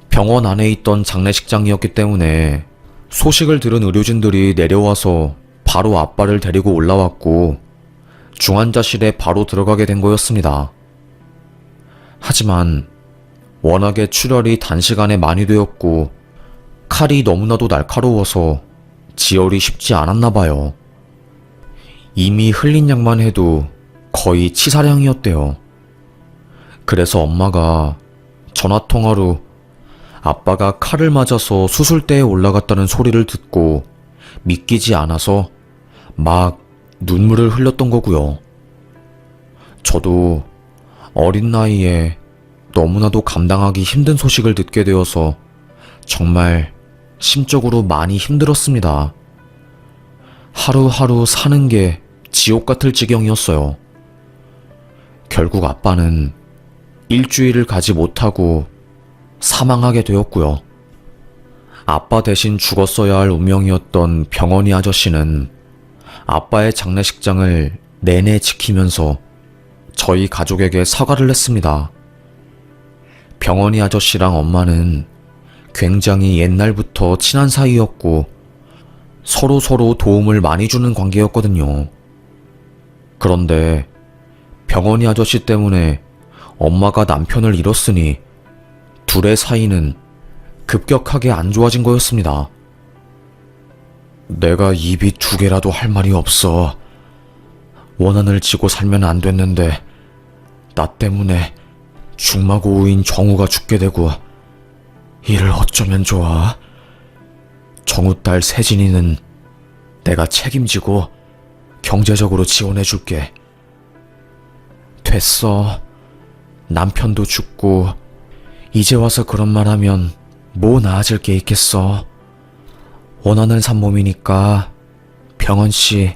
병원 안에 있던 장례식장이었기 때문에 소식을 들은 의료진들이 내려와서 바로 아빠를 데리고 올라왔고 중환자실에 바로 들어가게 된 거였습니다. 하지만 워낙에 출혈이 단시간에 많이 되었고 칼이 너무나도 날카로워서 지혈이 쉽지 않았나 봐요. 이미 흘린 양만 해도 거의 치사량이었대요. 그래서 엄마가 전화통화로 아빠가 칼을 맞아서 수술대에 올라갔다는 소리를 듣고 믿기지 않아서 막 눈물을 흘렸던 거고요. 저도 어린 나이에 너무나도 감당하기 힘든 소식을 듣게 되어서 정말 심적으로 많이 힘들었습니다. 하루하루 사는 게 지옥 같을 지경이었어요. 결국 아빠는 일주일을 가지 못하고 사망하게 되었고요. 아빠 대신 죽었어야 할 운명이었던 병원이 아저씨는 아빠의 장례식장을 내내 지키면서 저희 가족에게 사과를 했습니다. 병원이 아저씨랑 엄마는 굉장히 옛날부터 친한 사이였고 서로 도움을 많이 주는 관계였거든요. 그런데 병원이 아저씨 때문에 엄마가 남편을 잃었으니 둘의 사이는 급격하게 안 좋아진 거였습니다. 내가 입이 두 개라도 할 말이 없어. 원한을 지고 살면 안 됐는데 나 때문에 중마고우인 정우가 죽게 되고 이를 어쩌면 좋아. 정우 딸 세진이는 내가 책임지고 경제적으로 지원해줄게. 됐어. 남편도 죽고 이제 와서 그런 말 하면 뭐 나아질 게 있겠어. 원한을 산 몸이니까 병원씨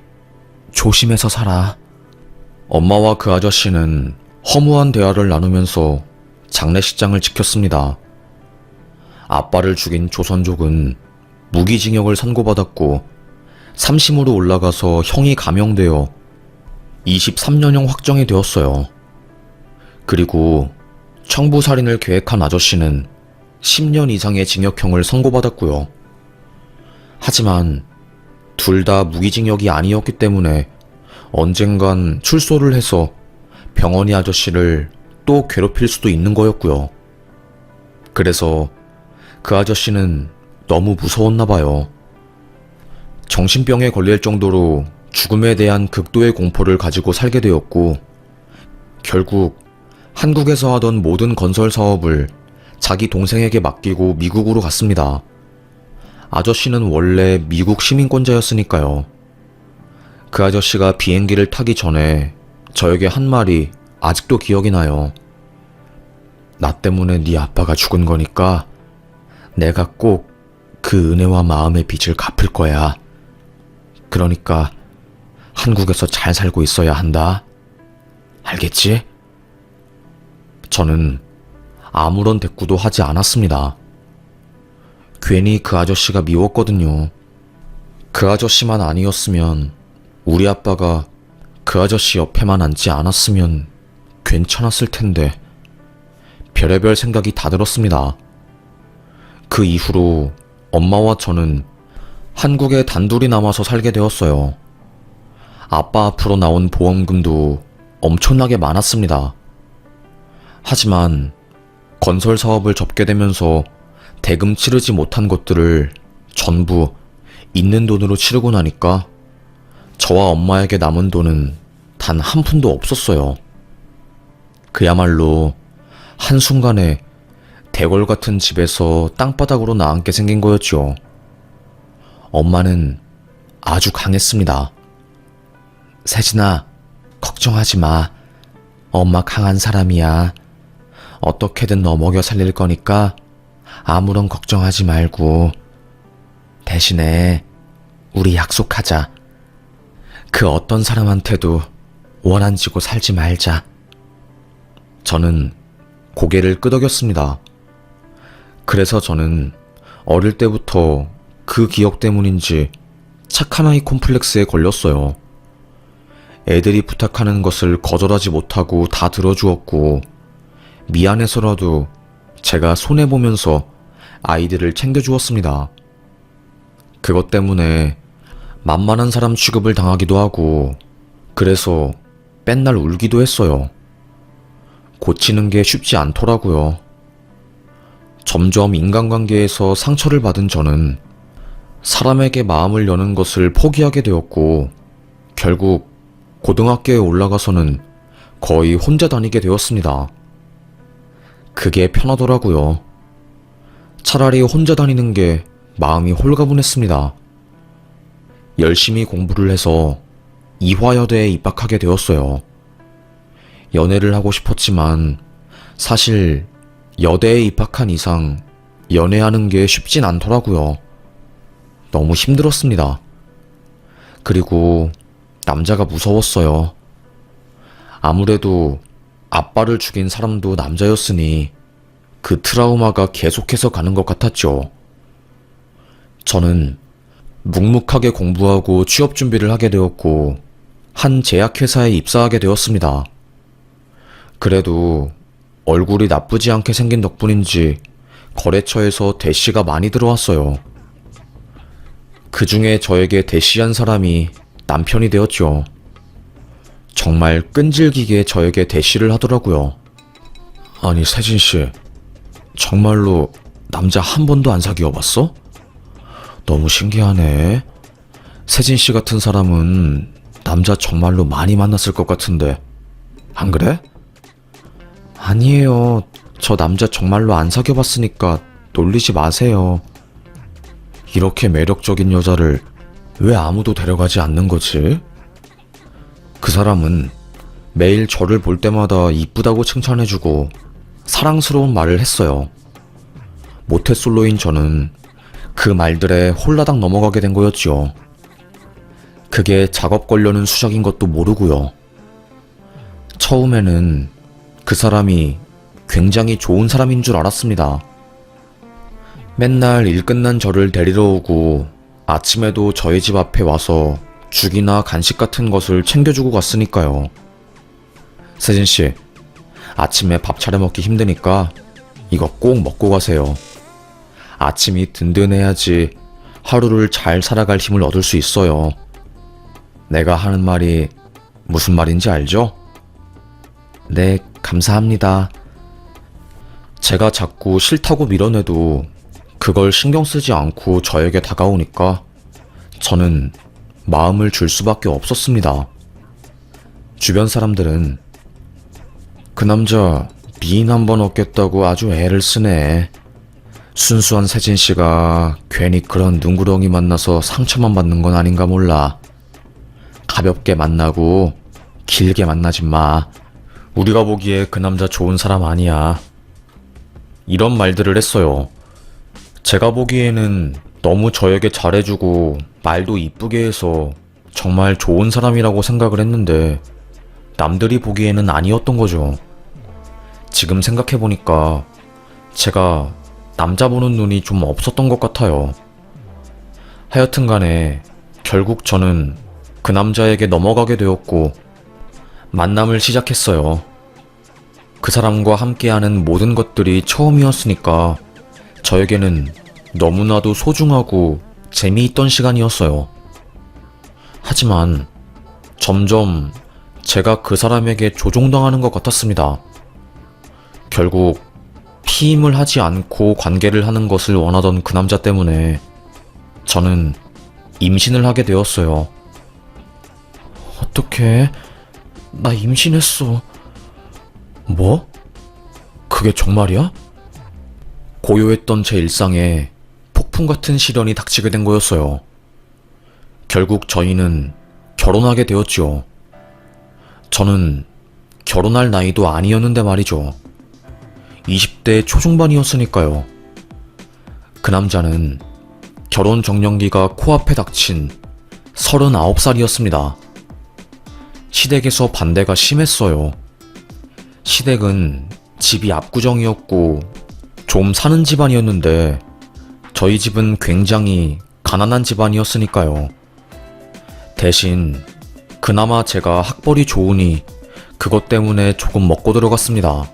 조심해서 살아. 엄마와 그 아저씨는 허무한 대화를 나누면서 장례식장을 지켰습니다. 아빠를 죽인 조선족은 무기징역을 선고받았고 3심으로 올라가서 형이 감형되어 23년형 확정이 되었어요. 그리고 청부살인을 계획한 아저씨는 10년 이상의 징역형을 선고받았고요. 하지만 둘 다 무기징역이 아니었기 때문에 언젠간 출소를 해서 병원이 아저씨를 또 괴롭힐 수도 있는 거였고요. 그래서 그 아저씨는 너무 무서웠나 봐요. 정신병에 걸릴 정도로 죽음에 대한 극도의 공포를 가지고 살게 되었고 결국 한국에서 하던 모든 건설 사업을 자기 동생에게 맡기고 미국으로 갔습니다. 아저씨는 원래 미국 시민권자였으니까요. 그 아저씨가 비행기를 타기 전에 저에게 한 말이 아직도 기억이 나요. 나 때문에 네 아빠가 죽은 거니까 내가 꼭 그 은혜와 마음의 빚을 갚을 거야. 그러니까 한국에서 잘 살고 있어야 한다. 알겠지? 저는 아무런 대꾸도 하지 않았습니다. 괜히 그 아저씨가 미웠거든요. 그 아저씨만 아니었으면, 우리 아빠가 그 아저씨 옆에만 앉지 않았으면 괜찮았을 텐데, 별의별 생각이 다 들었습니다. 그 이후로 엄마와 저는 한국에 단둘이 남아서 살게 되었어요. 아빠 앞으로 나온 보험금도 엄청나게 많았습니다. 하지만 건설 사업을 접게 되면서 대금 치르지 못한 것들을 전부 있는 돈으로 치르고 나니까 저와 엄마에게 남은 돈은 단 한 푼도 없었어요. 그야말로 한순간에 대궐 같은 집에서 땅바닥으로 나앉게 생긴 거였죠. 엄마는 아주 강했습니다. 세진아, 걱정하지 마. 엄마 강한 사람이야. 어떻게든 너 먹여 살릴 거니까 아무런 걱정하지 말고 대신에 우리 약속하자. 그 어떤 사람한테도 원 안 지고 살지 말자. 저는 고개를 끄덕였습니다. 그래서 저는 어릴 때부터 그 기억 때문인지 착한 아이 콤플렉스에 걸렸어요. 애들이 부탁하는 것을 거절하지 못하고 다 들어주었고, 미안해서라도 제가 손해보면서 아이들을 챙겨주었습니다. 그것 때문에 만만한 사람 취급을 당하기도 하고, 그래서 맨날 울기도 했어요. 고치는 게 쉽지 않더라고요. 점점 인간관계에서 상처를 받은 저는 사람에게 마음을 여는 것을 포기하게 되었고, 결국 고등학교에 올라가서는 거의 혼자 다니게 되었습니다. 그게 편하더라고요. 차라리 혼자 다니는 게 마음이 홀가분했습니다. 열심히 공부를 해서 이화여대에 입학하게 되었어요. 연애를 하고 싶었지만 사실 여대에 입학한 이상 연애하는 게 쉽진 않더라고요. 너무 힘들었습니다. 그리고 남자가 무서웠어요. 아무래도 아빠를 죽인 사람도 남자였으니 그 트라우마가 계속해서 가는 것 같았죠. 저는 묵묵하게 공부하고 취업 준비를 하게 되었고, 한 제약회사에 입사하게 되었습니다. 그래도 얼굴이 나쁘지 않게 생긴 덕분인지 거래처에서 대시가 많이 들어왔어요. 그 중에 저에게 대시한 사람이 남편이 되었죠. 정말 끈질기게 저에게 대시를 하더라고요. 아니, 세진씨, 정말로 남자 한 번도 안 사귀어 봤어? 너무 신기하네. 세진씨 같은 사람은 남자 정말로 많이 만났을 것 같은데, 안 그래? 아니에요. 저 남자 정말로 안 사귀어 봤으니까 놀리지 마세요. 이렇게 매력적인 여자를 왜 아무도 데려가지 않는 거지? 그 사람은 매일 저를 볼 때마다 이쁘다고 칭찬해주고 사랑스러운 말을 했어요. 모태솔로인 저는 그 말들에 홀라당 넘어가게 된 거였죠. 그게 작업 관련은 수작인 것도 모르고요. 처음에는 그 사람이 굉장히 좋은 사람인 줄 알았습니다. 맨날 일 끝난 저를 데리러 오고 아침에도 저희 집 앞에 와서 죽이나 간식 같은 것을 챙겨주고 갔으니까요. 세진씨, 아침에 밥 차려 먹기 힘드니까 이거 꼭 먹고 가세요. 아침이 든든해야지 하루를 잘 살아갈 힘을 얻을 수 있어요. 내가 하는 말이 무슨 말인지 알죠? 네, 감사합니다. 제가 자꾸 싫다고 밀어내도 그걸 신경 쓰지 않고 저에게 다가오니까 저는 마음을 줄 수밖에 없었습니다. 주변 사람들은 그 남자 미인 한 번 얻겠다고 아주 애를 쓰네. 순수한 세진씨가 괜히 그런 눈구렁이 만나서 상처만 받는 건 아닌가 몰라. 가볍게 만나고 길게 만나지 마. 우리가 보기에 그 남자 좋은 사람 아니야. 이런 말들을 했어요. 제가 보기에는 너무 저에게 잘해주고 말도 이쁘게 해서 정말 좋은 사람이라고 생각을 했는데 남들이 보기에는 아니었던 거죠. 지금 생각해보니까 제가 남자 보는 눈이 좀 없었던 것 같아요. 하여튼 간에 결국 저는 그 남자에게 넘어가게 되었고 만남을 시작했어요. 그 사람과 함께하는 모든 것들이 처음이었으니까 저에게는 너무나도 소중하고 재미있던 시간이었어요. 하지만 점점 제가 그 사람에게 조종당하는 것 같았습니다. 결국 피임을 하지 않고 관계를 하는 것을 원하던 그 남자 때문에 저는 임신을 하게 되었어요. 어떡해? 나 임신했어. 뭐? 그게 정말이야? 고요했던 제 일상에 폭풍 같은 시련이 닥치게 된 거였어요. 결국 저희는 결혼하게 되었죠. 저는 결혼할 나이도 아니었는데 말이죠. 20대 초중반이었으니까요. 그 남자는 결혼 정년기가 코앞에 닥친 39살이었습니다. 시댁에서 반대가 심했어요. 시댁은 집이 압구정이었고 좀 사는 집안이었는데 저희 집은 굉장히 가난한 집안이었으니까요. 대신 그나마 제가 학벌이 좋으니 그것 때문에 조금 먹고 들어갔습니다.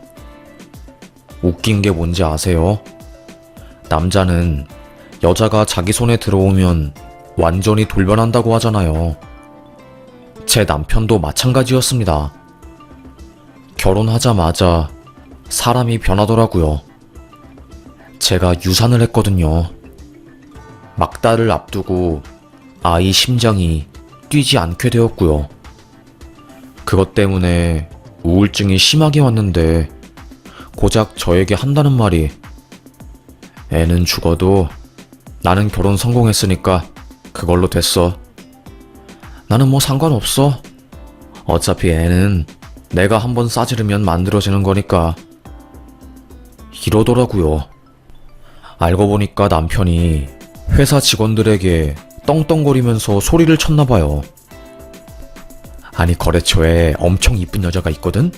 웃긴 게 뭔지 아세요? 남자는 여자가 자기 손에 들어오면 완전히 돌변한다고 하잖아요. 제 남편도 마찬가지였습니다. 결혼하자마자 사람이 변하더라고요. 제가 유산을 했거든요. 막달을 앞두고 아이 심장이 뛰지 않게 되었고요. 그것 때문에 우울증이 심하게 왔는데 고작 저에게 한다는 말이 애는 죽어도 나는 결혼 성공했으니까 그걸로 됐어. 나는 뭐 상관없어. 어차피 애는 내가 한번 싸지르면 만들어지는 거니까. 이러더라고요. 알고 보니까 남편이 회사 직원들에게 떵떵거리면서 소리를 쳤나봐요. 아니 거래처에 엄청 이쁜 여자가 있거든?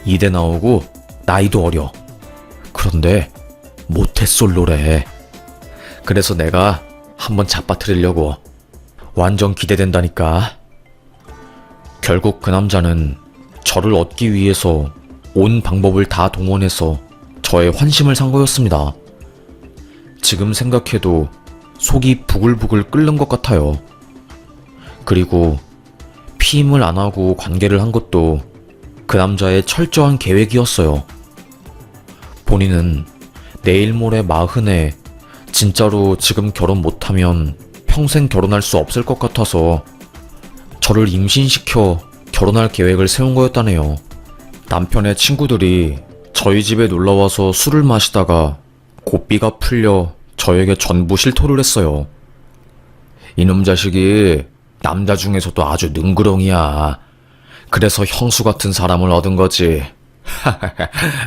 이대 나오고 나이도 어려. 그런데 모태솔로래. 그래서 내가 한번 잡아뜨리려고. 완전 기대된다니까. 결국 그 남자는 저를 얻기 위해서 온 방법을 다 동원해서 저의 환심을 산 거였습니다. 지금 생각해도 속이 부글부글 끓는 것 같아요. 그리고 피임을 안 하고 관계를 한 것도 그 남자의 철저한 계획이었어요. 본인은 내일 모레 40에 진짜로 지금 결혼 못하면 평생 결혼할 수 없을 것 같아서 저를 임신시켜 결혼할 계획을 세운 거였다네요. 남편의 친구들이 저희 집에 놀러와서 술을 마시다가 고삐가 풀려 저에게 전부 실토를 했어요. 이놈 자식이 남자 중에서도 아주 능구렁이야. 그래서 형수 같은 사람을 얻은 거지.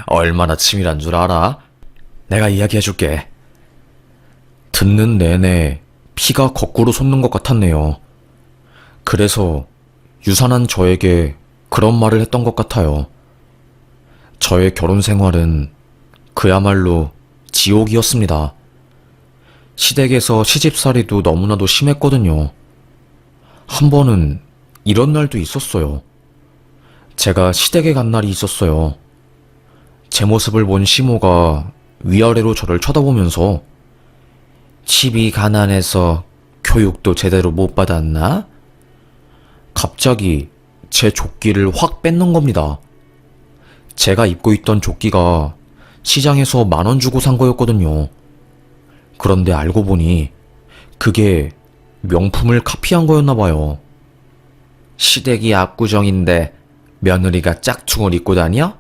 얼마나 치밀한 줄 알아? 내가 이야기해줄게. 듣는 내내 피가 거꾸로 솟는 것 같았네요. 그래서 유산한 저에게 그런 말을 했던 것 같아요. 저의 결혼 생활은 그야말로 지옥이었습니다. 시댁에서 시집살이도 너무나도 심했거든요. 한 번은 이런 날도 있었어요. 제가 시댁에 간 날이 있었어요. 제 모습을 본 시모가 위아래로 저를 쳐다보면서 집이 가난해서 교육도 제대로 못 받았나? 갑자기 제 조끼를 확 뺏는 겁니다. 제가 입고 있던 조끼가 시장에서 10,000원 주고 산 거였거든요. 그런데 알고 보니 그게 명품을 카피한 거였나 봐요. 시댁이 압구정인데 며느리가 짝퉁을 입고 다녀?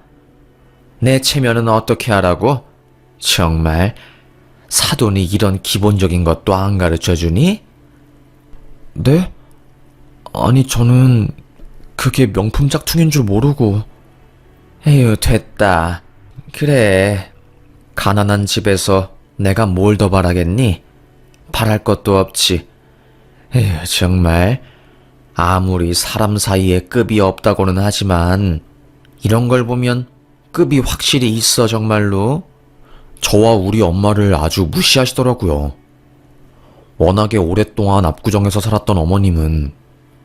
내 체면은 어떻게 하라고? 정말 사돈이 이런 기본적인 것도 안 가르쳐주니? 네? 아니 저는 그게 명품 짝퉁인 줄 모르고. 에휴 됐다. 그래 가난한 집에서 내가 뭘 더 바라겠니? 바랄 것도 없지. 에휴 정말 아무리 사람 사이에 급이 없다고는 하지만 이런 걸 보면 급이 확실히 있어 정말로. 저와 우리 엄마를 아주 무시하시더라고요. 워낙에 오랫동안 압구정에서 살았던 어머님은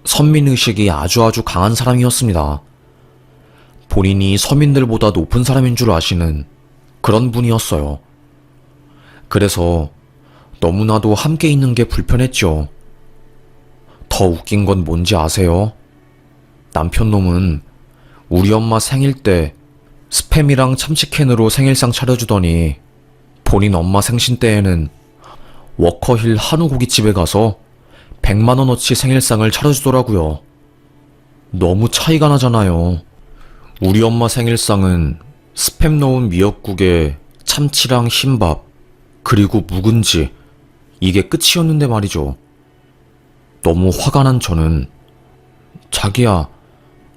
선민의식이 아주 강한 사람이었습니다. 본인이 서민들보다 높은 사람인 줄 아시는 그런 분이었어요. 그래서 너무나도 함께 있는 게 불편했죠. 더 웃긴 건 뭔지 아세요? 남편 놈은 우리 엄마 생일 때 스팸이랑 참치캔으로 생일상 차려주더니 본인 엄마 생신 때에는 워커힐 한우 고깃집에 가서 100만원어치 생일상을 차려주더라고요. 너무 차이가 나잖아요. 우리 엄마 생일상은 스팸 넣은 미역국에 참치랑 흰밥, 그리고 묵은지, 이게 끝이었는데 말이죠. 너무 화가 난 저는 자기야,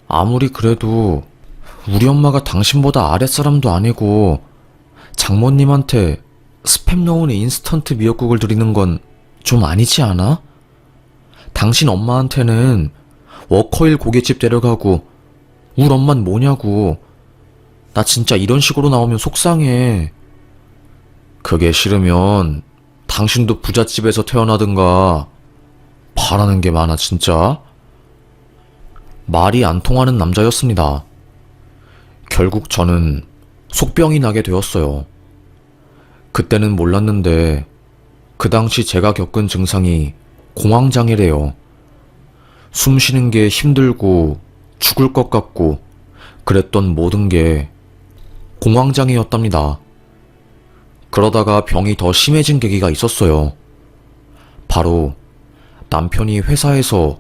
아무리 그래도 우리 엄마가 당신보다 아랫사람도 아니고 장모님한테 스팸 넣은 인스턴트 미역국을 드리는 건 좀 아니지 않아? 당신 엄마한테는 워커힐 고깃집 데려가고 우리 엄만 뭐냐고. 나 진짜 이런 식으로 나오면 속상해. 그게 싫으면 당신도 부잣집에서 태어나든가. 바라는 게 많아 진짜. 말이 안 통하는 남자였습니다. 결국 저는 속병이 나게 되었어요. 그때는 몰랐는데 그 당시 제가 겪은 증상이 공황장애래요. 숨 쉬는 게 힘들고 죽을 것 같고 그랬던 모든 게 공황장애였답니다. 그러다가 병이 더 심해진 계기가 있었어요. 바로 남편이 회사에서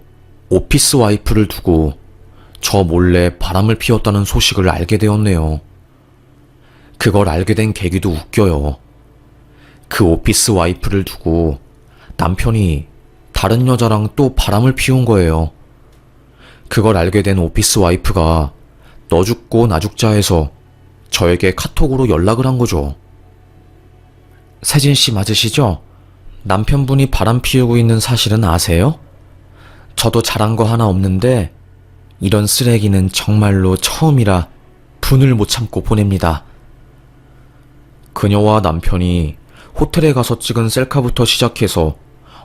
오피스 와이프를 두고 저 몰래 바람을 피웠다는 소식을 알게 되었네요. 그걸 알게 된 계기도 웃겨요. 그 오피스 와이프를 두고 남편이 다른 여자랑 또 바람을 피운 거예요. 그걸 알게 된 오피스 와이프가 너 죽고 나 죽자 해서 저에게 카톡으로 연락을 한 거죠. 세진 씨 맞으시죠? 남편분이 바람 피우고 있는 사실은 아세요? 저도 잘한 거 하나 없는데 이런 쓰레기는 정말로 처음이라 분을 못 참고 보냅니다. 그녀와 남편이 호텔에 가서 찍은 셀카부터 시작해서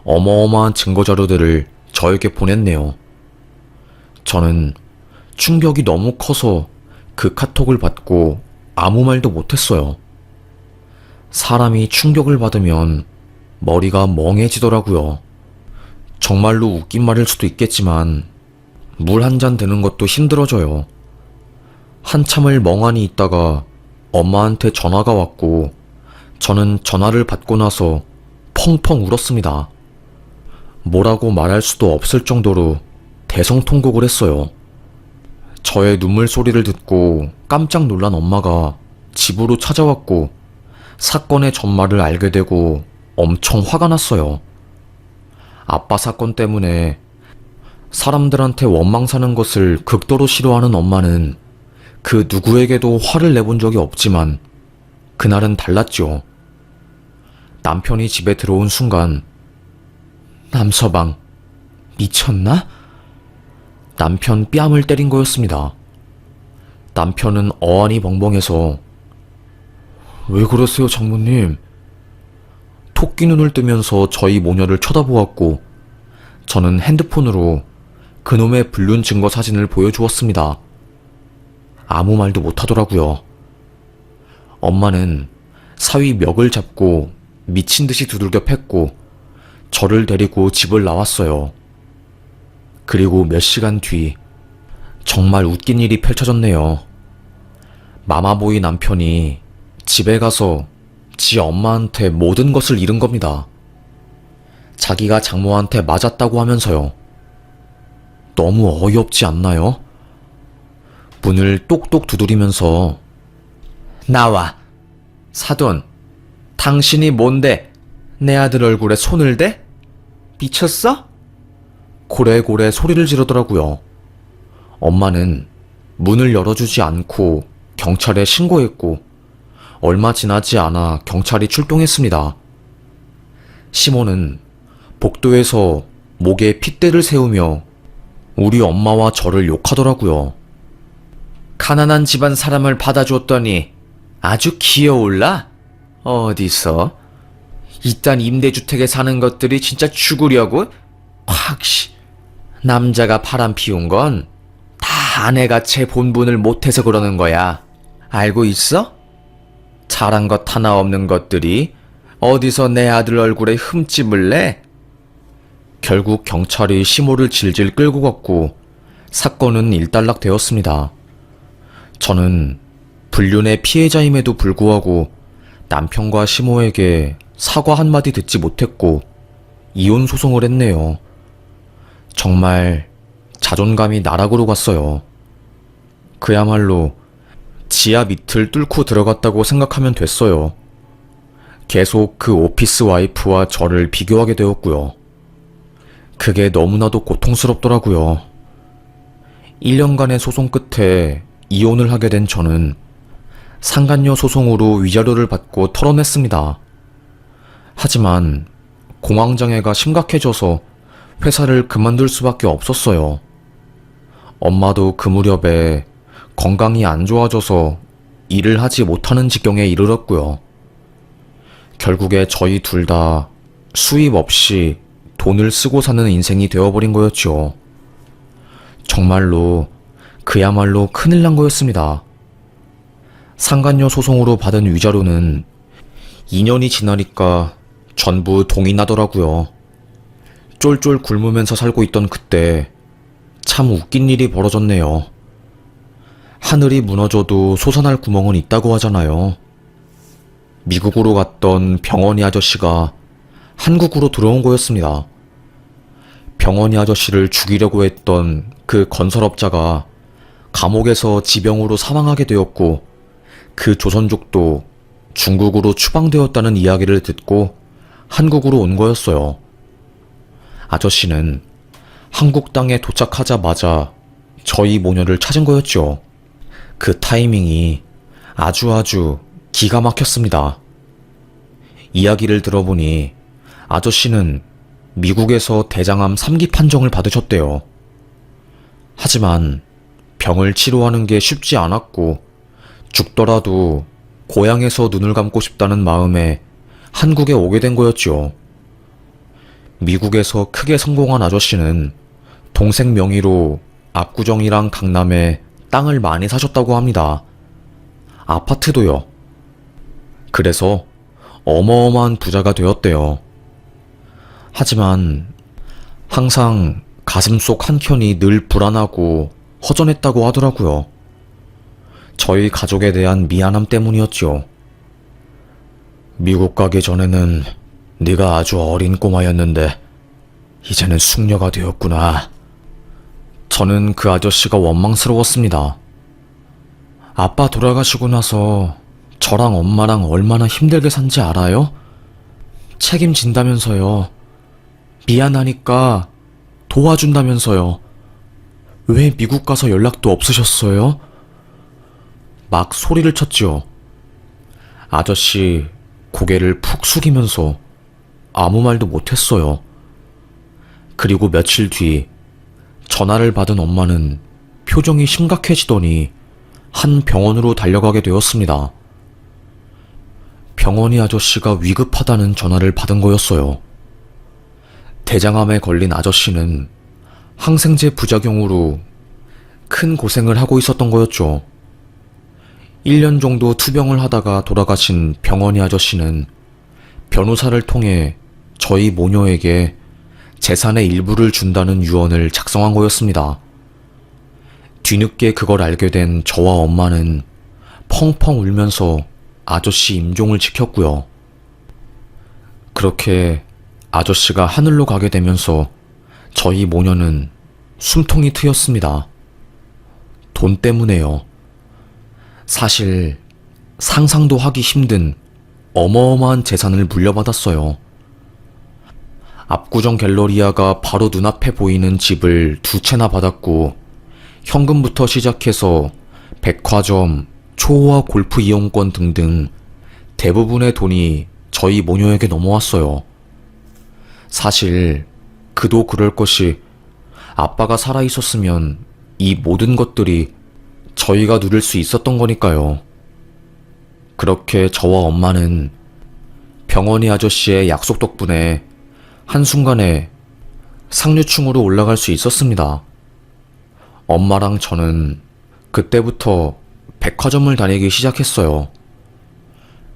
어마어마한 증거자료들을 저에게 보냈네요. 저는 충격이 너무 커서 그 카톡을 받고 아무 말도 못했어요. 사람이 충격을 받으면 머리가 멍해지더라고요. 정말로 웃긴 말일 수도 있겠지만 물 한 잔 드는 것도 힘들어져요. 한참을 멍하니 있다가 엄마한테 전화가 왔고 저는 전화를 받고 나서 펑펑 울었습니다. 뭐라고 말할 수도 없을 정도로 대성통곡을 했어요. 저의 눈물 소리를 듣고 깜짝 놀란 엄마가 집으로 찾아왔고 사건의 전말을 알게 되고 엄청 화가 났어요. 아빠 사건 때문에 사람들한테 원망 사는 것을 극도로 싫어하는 엄마는 그 누구에게도 화를 내본 적이 없지만 그날은 달랐죠. 남편이 집에 들어온 순간 남서방 미쳤나? 남편 뺨을 때린 거였습니다. 남편은 어안이 벙벙해서 왜 그러세요 장모님? 토끼 눈을 뜨면서 저희 모녀를 쳐다보았고 저는 핸드폰으로 그놈의 불륜 증거 사진을 보여주었습니다. 아무 말도 못하더라고요. 엄마는 사위 멱을 잡고 미친 듯이 두들겨 팼고 저를 데리고 집을 나왔어요. 그리고 몇 시간 뒤 정말 웃긴 일이 펼쳐졌네요. 마마보이 남편이 집에 가서 지 엄마한테 모든 것을 잃은 겁니다. 자기가 장모한테 맞았다고 하면서요. 너무 어이없지 않나요? 문을 똑똑 두드리면서 나와! 사돈, 당신이 뭔데 내 아들 얼굴에 손을 대? 미쳤어? 고래고래 소리를 지르더라고요. 엄마는 문을 열어주지 않고 경찰에 신고했고 얼마 지나지 않아 경찰이 출동했습니다. 시몬은 복도에서 목에 핏대를 세우며 우리 엄마와 저를 욕하더라고요. 가난한 집안 사람을 받아줬더니 아주 귀여울라? 어디서? 이딴 임대주택에 사는 것들이 진짜 죽으려고? 확 남자가 바람 피운 건 다 아내가 제 본분을 못해서 그러는 거야. 알고 있어? 잘한 것 하나 없는 것들이 어디서 내 아들 얼굴에 흠집을 내? 결국 경찰이 시모를 질질 끌고 갔고 사건은 일단락되었습니다. 저는 불륜의 피해자임에도 불구하고 남편과 시모에게 사과 한마디 듣지 못했고 이혼 소송을 했네요. 정말 자존감이 나락으로 갔어요. 그야말로 지하 밑을 뚫고 들어갔다고 생각하면 됐어요. 계속 그 오피스 와이프와 저를 비교하게 되었고요. 그게 너무나도 고통스럽더라고요. 1년간의 소송 끝에 이혼을 하게 된 저는 상간녀 소송으로 위자료를 받고 털어냈습니다. 하지만 공황장애가 심각해져서 회사를 그만둘 수밖에 없었어요. 엄마도 그 무렵에 건강이 안 좋아져서 일을 하지 못하는 지경에 이르렀고요. 결국에 저희 둘 다 수입 없이 돈을 쓰고 사는 인생이 되어버린 거였죠. 정말로 그야말로 큰일 난 거였습니다. 상간녀 소송으로 받은 위자료는 2년이 지나니까 전부 동이 나더라고요. 쫄쫄 굶으면서 살고 있던 그때 참 웃긴 일이 벌어졌네요. 하늘이 무너져도 솟아날 구멍은 있다고 하잖아요. 미국으로 갔던 병원이 아저씨가 한국으로 들어온 거였습니다. 병원이 아저씨를 죽이려고 했던 그 건설업자가 감옥에서 지병으로 사망하게 되었고 그 조선족도 중국으로 추방되었다는 이야기를 듣고 한국으로 온 거였어요. 아저씨는 한국 땅에 도착하자마자 저희 모녀를 찾은 거였죠. 그 타이밍이 아주 기가 막혔습니다. 이야기를 들어보니 아저씨는 미국에서 대장암 3기 판정을 받으셨대요. 하지만 병을 치료하는 게 쉽지 않았고 죽더라도 고향에서 눈을 감고 싶다는 마음에 한국에 오게 된 거였죠. 미국에서 크게 성공한 아저씨는 동생 명의로 압구정이랑 강남에 땅을 많이 사셨다고 합니다. 아파트도요. 그래서 어마어마한 부자가 되었대요. 하지만 항상 가슴속 한켠이 늘 불안하고 허전했다고 하더라고요. 저희 가족에 대한 미안함 때문이었죠. 미국 가기 전에는 네가 아주 어린 꼬마였는데 이제는 숙녀가 되었구나. 저는 그 아저씨가 원망스러웠습니다. 아빠 돌아가시고 나서 저랑 엄마랑 얼마나 힘들게 산지 알아요? 책임진다면서요. 미안하니까 도와준다면서요. 왜 미국 가서 연락도 없으셨어요? 막 소리를 쳤지요. 아저씨 고개를 푹 숙이면서 아무 말도 못했어요. 그리고 며칠 뒤 전화를 받은 엄마는 표정이 심각해지더니 한 병원으로 달려가게 되었습니다. 병원이 아저씨가 위급하다는 전화를 받은 거였어요. 대장암에 걸린 아저씨는 항생제 부작용으로 큰 고생을 하고 있었던 거였죠. 1년 정도 투병을 하다가 돌아가신 병원이 아저씨는 변호사를 통해 저희 모녀에게 재산의 일부를 준다는 유언을 작성한 거였습니다. 뒤늦게 그걸 알게 된 저와 엄마는 펑펑 울면서 아저씨 임종을 지켰고요. 그렇게 아저씨가 하늘로 가게 되면서 저희 모녀는 숨통이 트였습니다. 돈 때문에요. 사실 상상도 하기 힘든 어마어마한 재산을 물려받았어요. 압구정 갤러리아가 바로 눈앞에 보이는 집을 2채나 받았고 현금부터 시작해서 백화점, 초호화 골프 이용권 등등 대부분의 돈이 저희 모녀에게 넘어왔어요. 사실 그도 그럴 것이 아빠가 살아있었으면 이 모든 것들이 저희가 누릴 수 있었던 거니까요. 그렇게 저와 엄마는 병원이 아저씨의 약속 덕분에 한순간에 상류층으로 올라갈 수 있었습니다. 엄마랑 저는 그때부터 백화점을 다니기 시작했어요.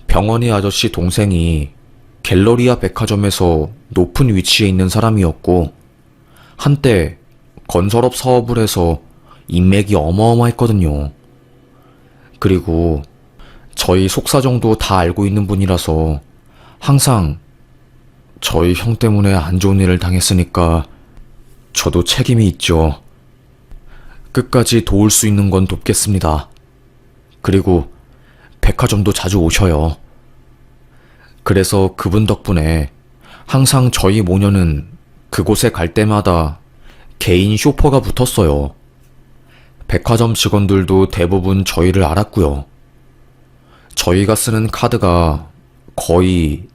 병원이 아저씨 동생이 갤러리아 백화점에서 높은 위치에 있는 사람이었고, 한때 건설업 사업을 해서 인맥이 어마어마했거든요. 그리고 저희 속사정도 다 알고 있는 분이라서 항상 저희 형 때문에 안 좋은 일을 당했으니까 저도 책임이 있죠. 끝까지 도울 수 있는 건 돕겠습니다. 그리고 백화점도 자주 오셔요. 그래서 그분 덕분에 항상 저희 모녀는 그곳에 갈 때마다 개인 쇼퍼가 붙었어요. 백화점 직원들도 대부분 저희를 알았고요. 저희가 쓰는 카드가 거의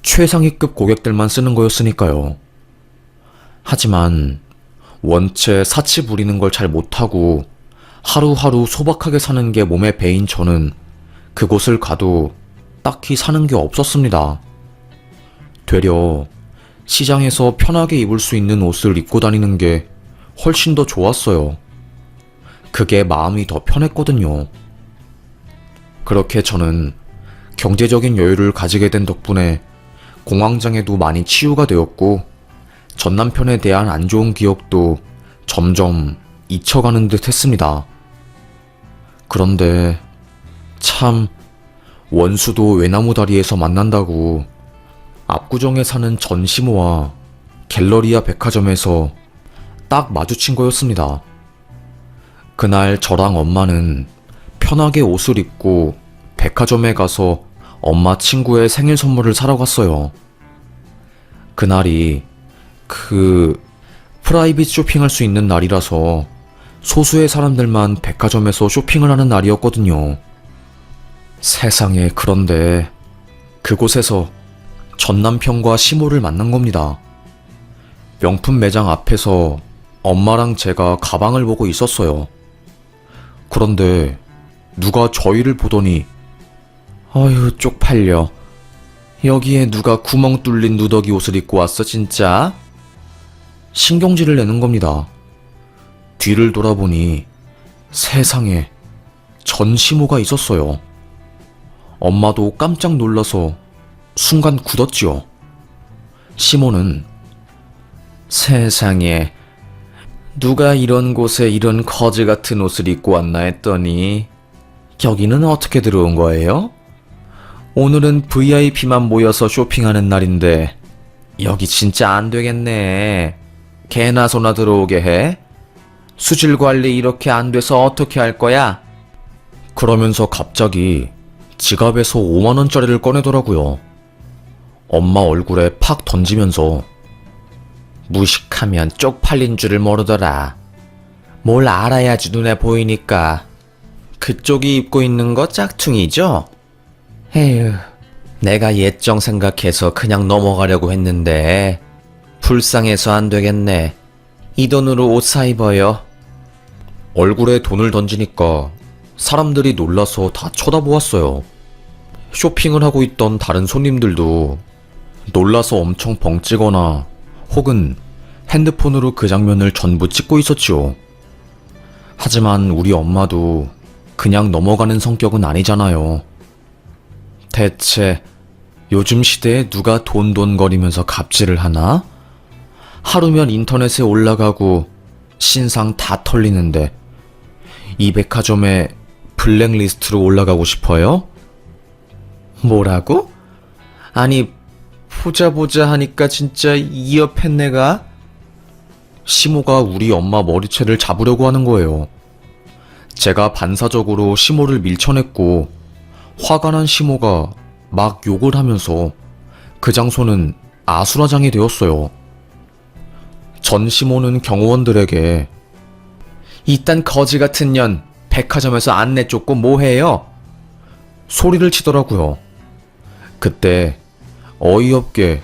최상위급 고객들만 쓰는 거였으니까요. 하지만 원체 사치 부리는 걸 잘 못하고 하루하루 소박하게 사는 게 몸에 배인 저는 그곳을 가도 딱히 사는 게 없었습니다. 되려 시장에서 편하게 입을 수 있는 옷을 입고 다니는 게 훨씬 더 좋았어요. 그게 마음이 더 편했거든요. 그렇게 저는 경제적인 여유를 가지게 된 덕분에 공황장애도 많이 치유가 되었고, 전 남편에 대한 안 좋은 기억도 점점 잊혀가는 듯 했습니다. 그런데 참, 원수도 외나무 다리에서 만난다고 압구정에 사는 전시모와 갤러리아 백화점에서 딱 마주친 거였습니다. 그날 저랑 엄마는 편하게 옷을 입고 백화점에 가서 엄마 친구의 생일 선물을 사러 갔어요. 그날이 프라이빗 쇼핑할 수 있는 날이라서 소수의 사람들만 백화점에서 쇼핑을 하는 날이었거든요. 세상에, 그런데 그곳에서 전 남편과 시모를 만난 겁니다. 명품 매장 앞에서 엄마랑 제가 가방을 보고 있었어요. 그런데 누가 저희를 보더니 어휴, 쪽팔려. 여기에 누가 구멍 뚫린 누더기 옷을 입고 왔어 진짜? 신경질을 내는 겁니다. 뒤를 돌아보니 세상에 전시모가 있었어요. 엄마도 깜짝 놀라서 순간 굳었지요. 시모는 세상에 누가 이런 곳에 이런 거지 같은 옷을 입고 왔나 했더니 여기는 어떻게 들어온 거예요? 오늘은 VIP만 모여서 쇼핑하는 날인데 여기 진짜 안 되겠네. 개나 소나 들어오게 해? 수질 관리 이렇게 안 돼서 어떻게 할 거야? 그러면서 갑자기 지갑에서 5만원짜리를 꺼내더라고요. 엄마 얼굴에 팍 던지면서 무식하면 쪽팔린 줄을 모르더라. 뭘 알아야지 눈에 보이니까. 그쪽이 입고 있는 거 짝퉁이죠? 에휴, 내가 옛정 생각해서 그냥 넘어가려고 했는데 불쌍해서 안 되겠네. 이 돈으로 옷 사 입어요. 얼굴에 돈을 던지니까 사람들이 놀라서 다 쳐다보았어요. 쇼핑을 하고 있던 다른 손님들도 놀라서 엄청 벙찌거나 혹은 핸드폰으로 그 장면을 전부 찍고 있었지요. 하지만 우리 엄마도 그냥 넘어가는 성격은 아니잖아요. 대체 요즘 시대에 누가 돈돈거리면서 갑질을 하나? 하루면 인터넷에 올라가고 신상 다 털리는데 이 백화점에 블랙리스트로 올라가고 싶어요? 뭐라고? 아니, 보자 하니까 진짜 이어팬 내가? 시모가 우리 엄마 머리채를 잡으려고 하는 거예요. 제가 반사적으로 시모를 밀쳐냈고 화가 난 시모가 막 욕을 하면서 그 장소는 아수라장이 되었어요. 전 시모는 경호원들에게 이딴 거지 같은 년 백화점에서 안내 쫓고 뭐해요? 소리를 치더라고요. 그때 어이없게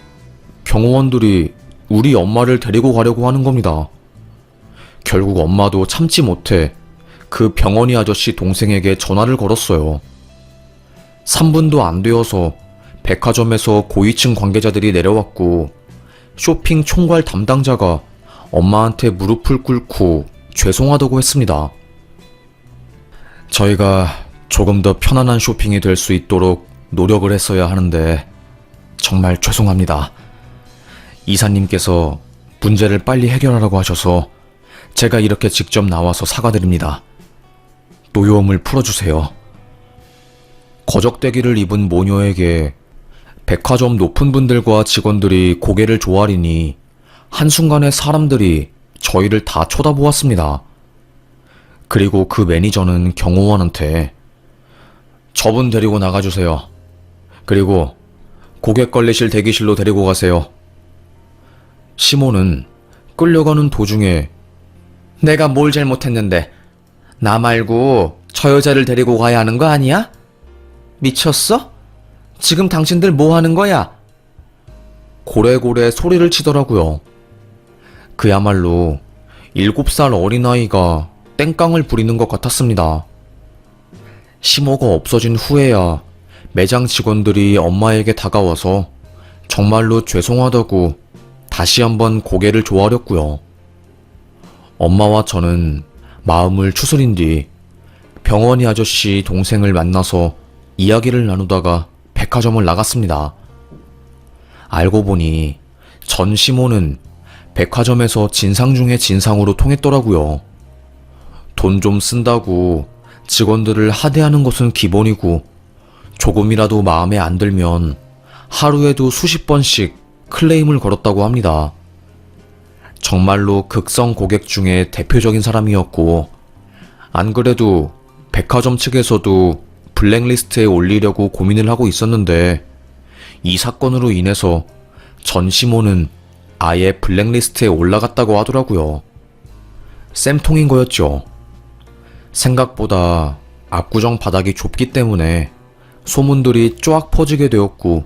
경호원들이 우리 엄마를 데리고 가려고 하는 겁니다. 결국 엄마도 참지 못해 그 병원이 아저씨 동생에게 전화를 걸었어요. 3분도 안 되어서 백화점에서 고위층 관계자들이 내려왔고 쇼핑 총괄 담당자가 엄마한테 무릎을 꿇고 죄송하다고 했습니다. 저희가 조금 더 편안한 쇼핑이 될 수 있도록 노력을 했어야 하는데 정말 죄송합니다. 이사님께서 문제를 빨리 해결하라고 하셔서 제가 이렇게 직접 나와서 사과드립니다. 노여움을 풀어주세요. 거적대기를 입은 모녀에게 백화점 높은 분들과 직원들이 고개를 조아리니 한순간에 사람들이 저희를 다 쳐다보았습니다. 그리고 그 매니저는 경호원한테 저분 데리고 나가주세요. 그리고 고객 걸리실 대기실로 데리고 가세요. 시몬은 끌려가는 도중에 내가 뭘 잘못했는데 나 말고 저 여자를 데리고 가야 하는 거 아니야? 미쳤어? 지금 당신들 뭐 하는 거야? 고래고래 소리를 치더라고요. 그야말로 7살 어린아이가 땡깡을 부리는 것 같았습니다. 시모가 없어진 후에야 매장 직원들이 엄마에게 다가와서 정말로 죄송하다고 다시 한번 고개를 조아렸고요. 엄마와 저는 마음을 추스린 뒤 병원이 아저씨 동생을 만나서 이야기를 나누다가 백화점을 나갔습니다. 알고 보니 전 시모는 백화점에서 진상 중에 진상으로 통했더라고요. 돈 좀 쓴다고 직원들을 하대하는 것은 기본이고 조금이라도 마음에 안 들면 하루에도 수십 번씩 클레임을 걸었다고 합니다. 정말로 극성 고객 중에 대표적인 사람이었고 안 그래도 백화점 측에서도 블랙리스트에 올리려고 고민을 하고 있었는데 이 사건으로 인해서 전 시모는 아예 블랙리스트에 올라갔다고 하더라고요. 쌤통인 거였죠. 생각보다 압구정 바닥이 좁기 때문에 소문들이 쫙 퍼지게 되었고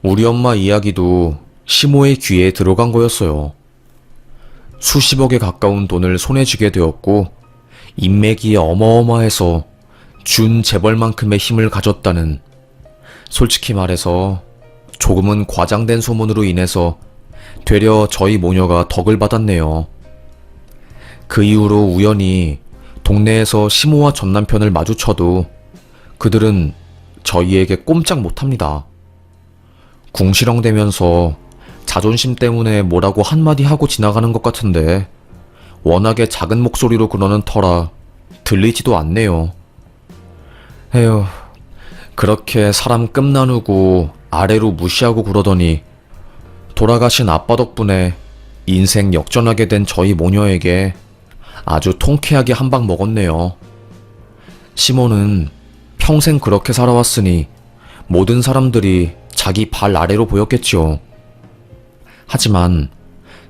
우리 엄마 이야기도 시모의 귀에 들어간 거였어요. 수십억에 가까운 돈을 손에 쥐게 되었고 인맥이 어마어마해서 준 재벌만큼의 힘을 가졌다는, 솔직히 말해서 조금은 과장된 소문으로 인해서 되려 저희 모녀가 덕을 받았네요. 그 이후로 우연히 동네에서 시모와 전 남편을 마주쳐도 그들은 저희에게 꼼짝 못합니다. 궁시렁대면서 자존심 때문에 뭐라고 한마디 하고 지나가는 것 같은데 워낙에 작은 목소리로 그러는 터라 들리지도 않네요. 에휴, 그렇게 사람 끔 나누고 아래로 무시하고 그러더니 돌아가신 아빠 덕분에 인생 역전하게 된 저희 모녀에게 아주 통쾌하게 한 방 먹었네요. 시몬은 평생 그렇게 살아왔으니 모든 사람들이 자기 발 아래로 보였겠지요. 하지만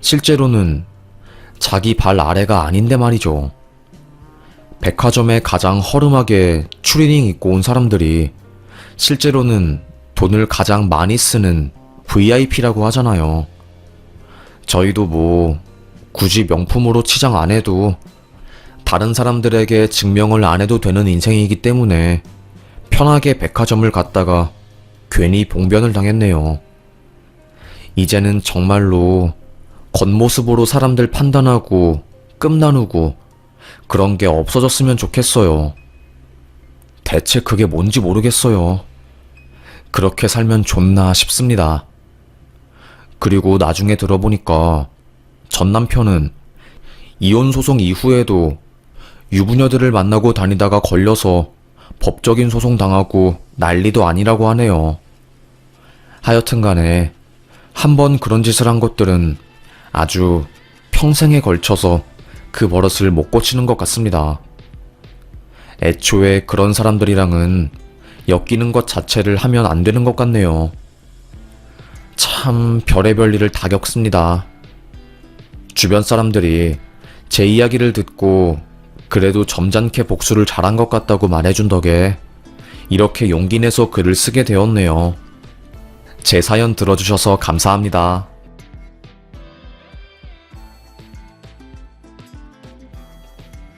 실제로는 자기 발 아래가 아닌데 말이죠. 백화점에 가장 허름하게 추리닝 입고 온 사람들이 실제로는 돈을 가장 많이 쓰는 VIP라고 하잖아요. 저희도 뭐 굳이 명품으로 치장 안 해도 다른 사람들에게 증명을 안 해도 되는 인생이기 때문에 편하게 백화점을 갔다가 괜히 봉변을 당했네요. 이제는 정말로 겉모습으로 사람들 판단하고 끔 나누고 그런 게 없어졌으면 좋겠어요. 대체 그게 뭔지 모르겠어요. 그렇게 살면 좋나 싶습니다. 그리고 나중에 들어보니까 전 남편은 이혼 소송 이후에도 유부녀들을 만나고 다니다가 걸려서 법적인 소송 당하고 난리도 아니라고 하네요. 하여튼 간에 한번 그런 짓을 한 것들은 아주 평생에 걸쳐서 그 버릇을 못 고치는 것 같습니다. 애초에 그런 사람들이랑은 엮이는 것 자체를 하면 안 되는 것 같네요. 참 별의별 일을 다 겪습니다. 주변 사람들이 제 이야기를 듣고 그래도 점잖게 복수를 잘한 것 같다고 말해준 덕에 이렇게 용기 내서 글을 쓰게 되었네요. 제 사연 들어주셔서 감사합니다.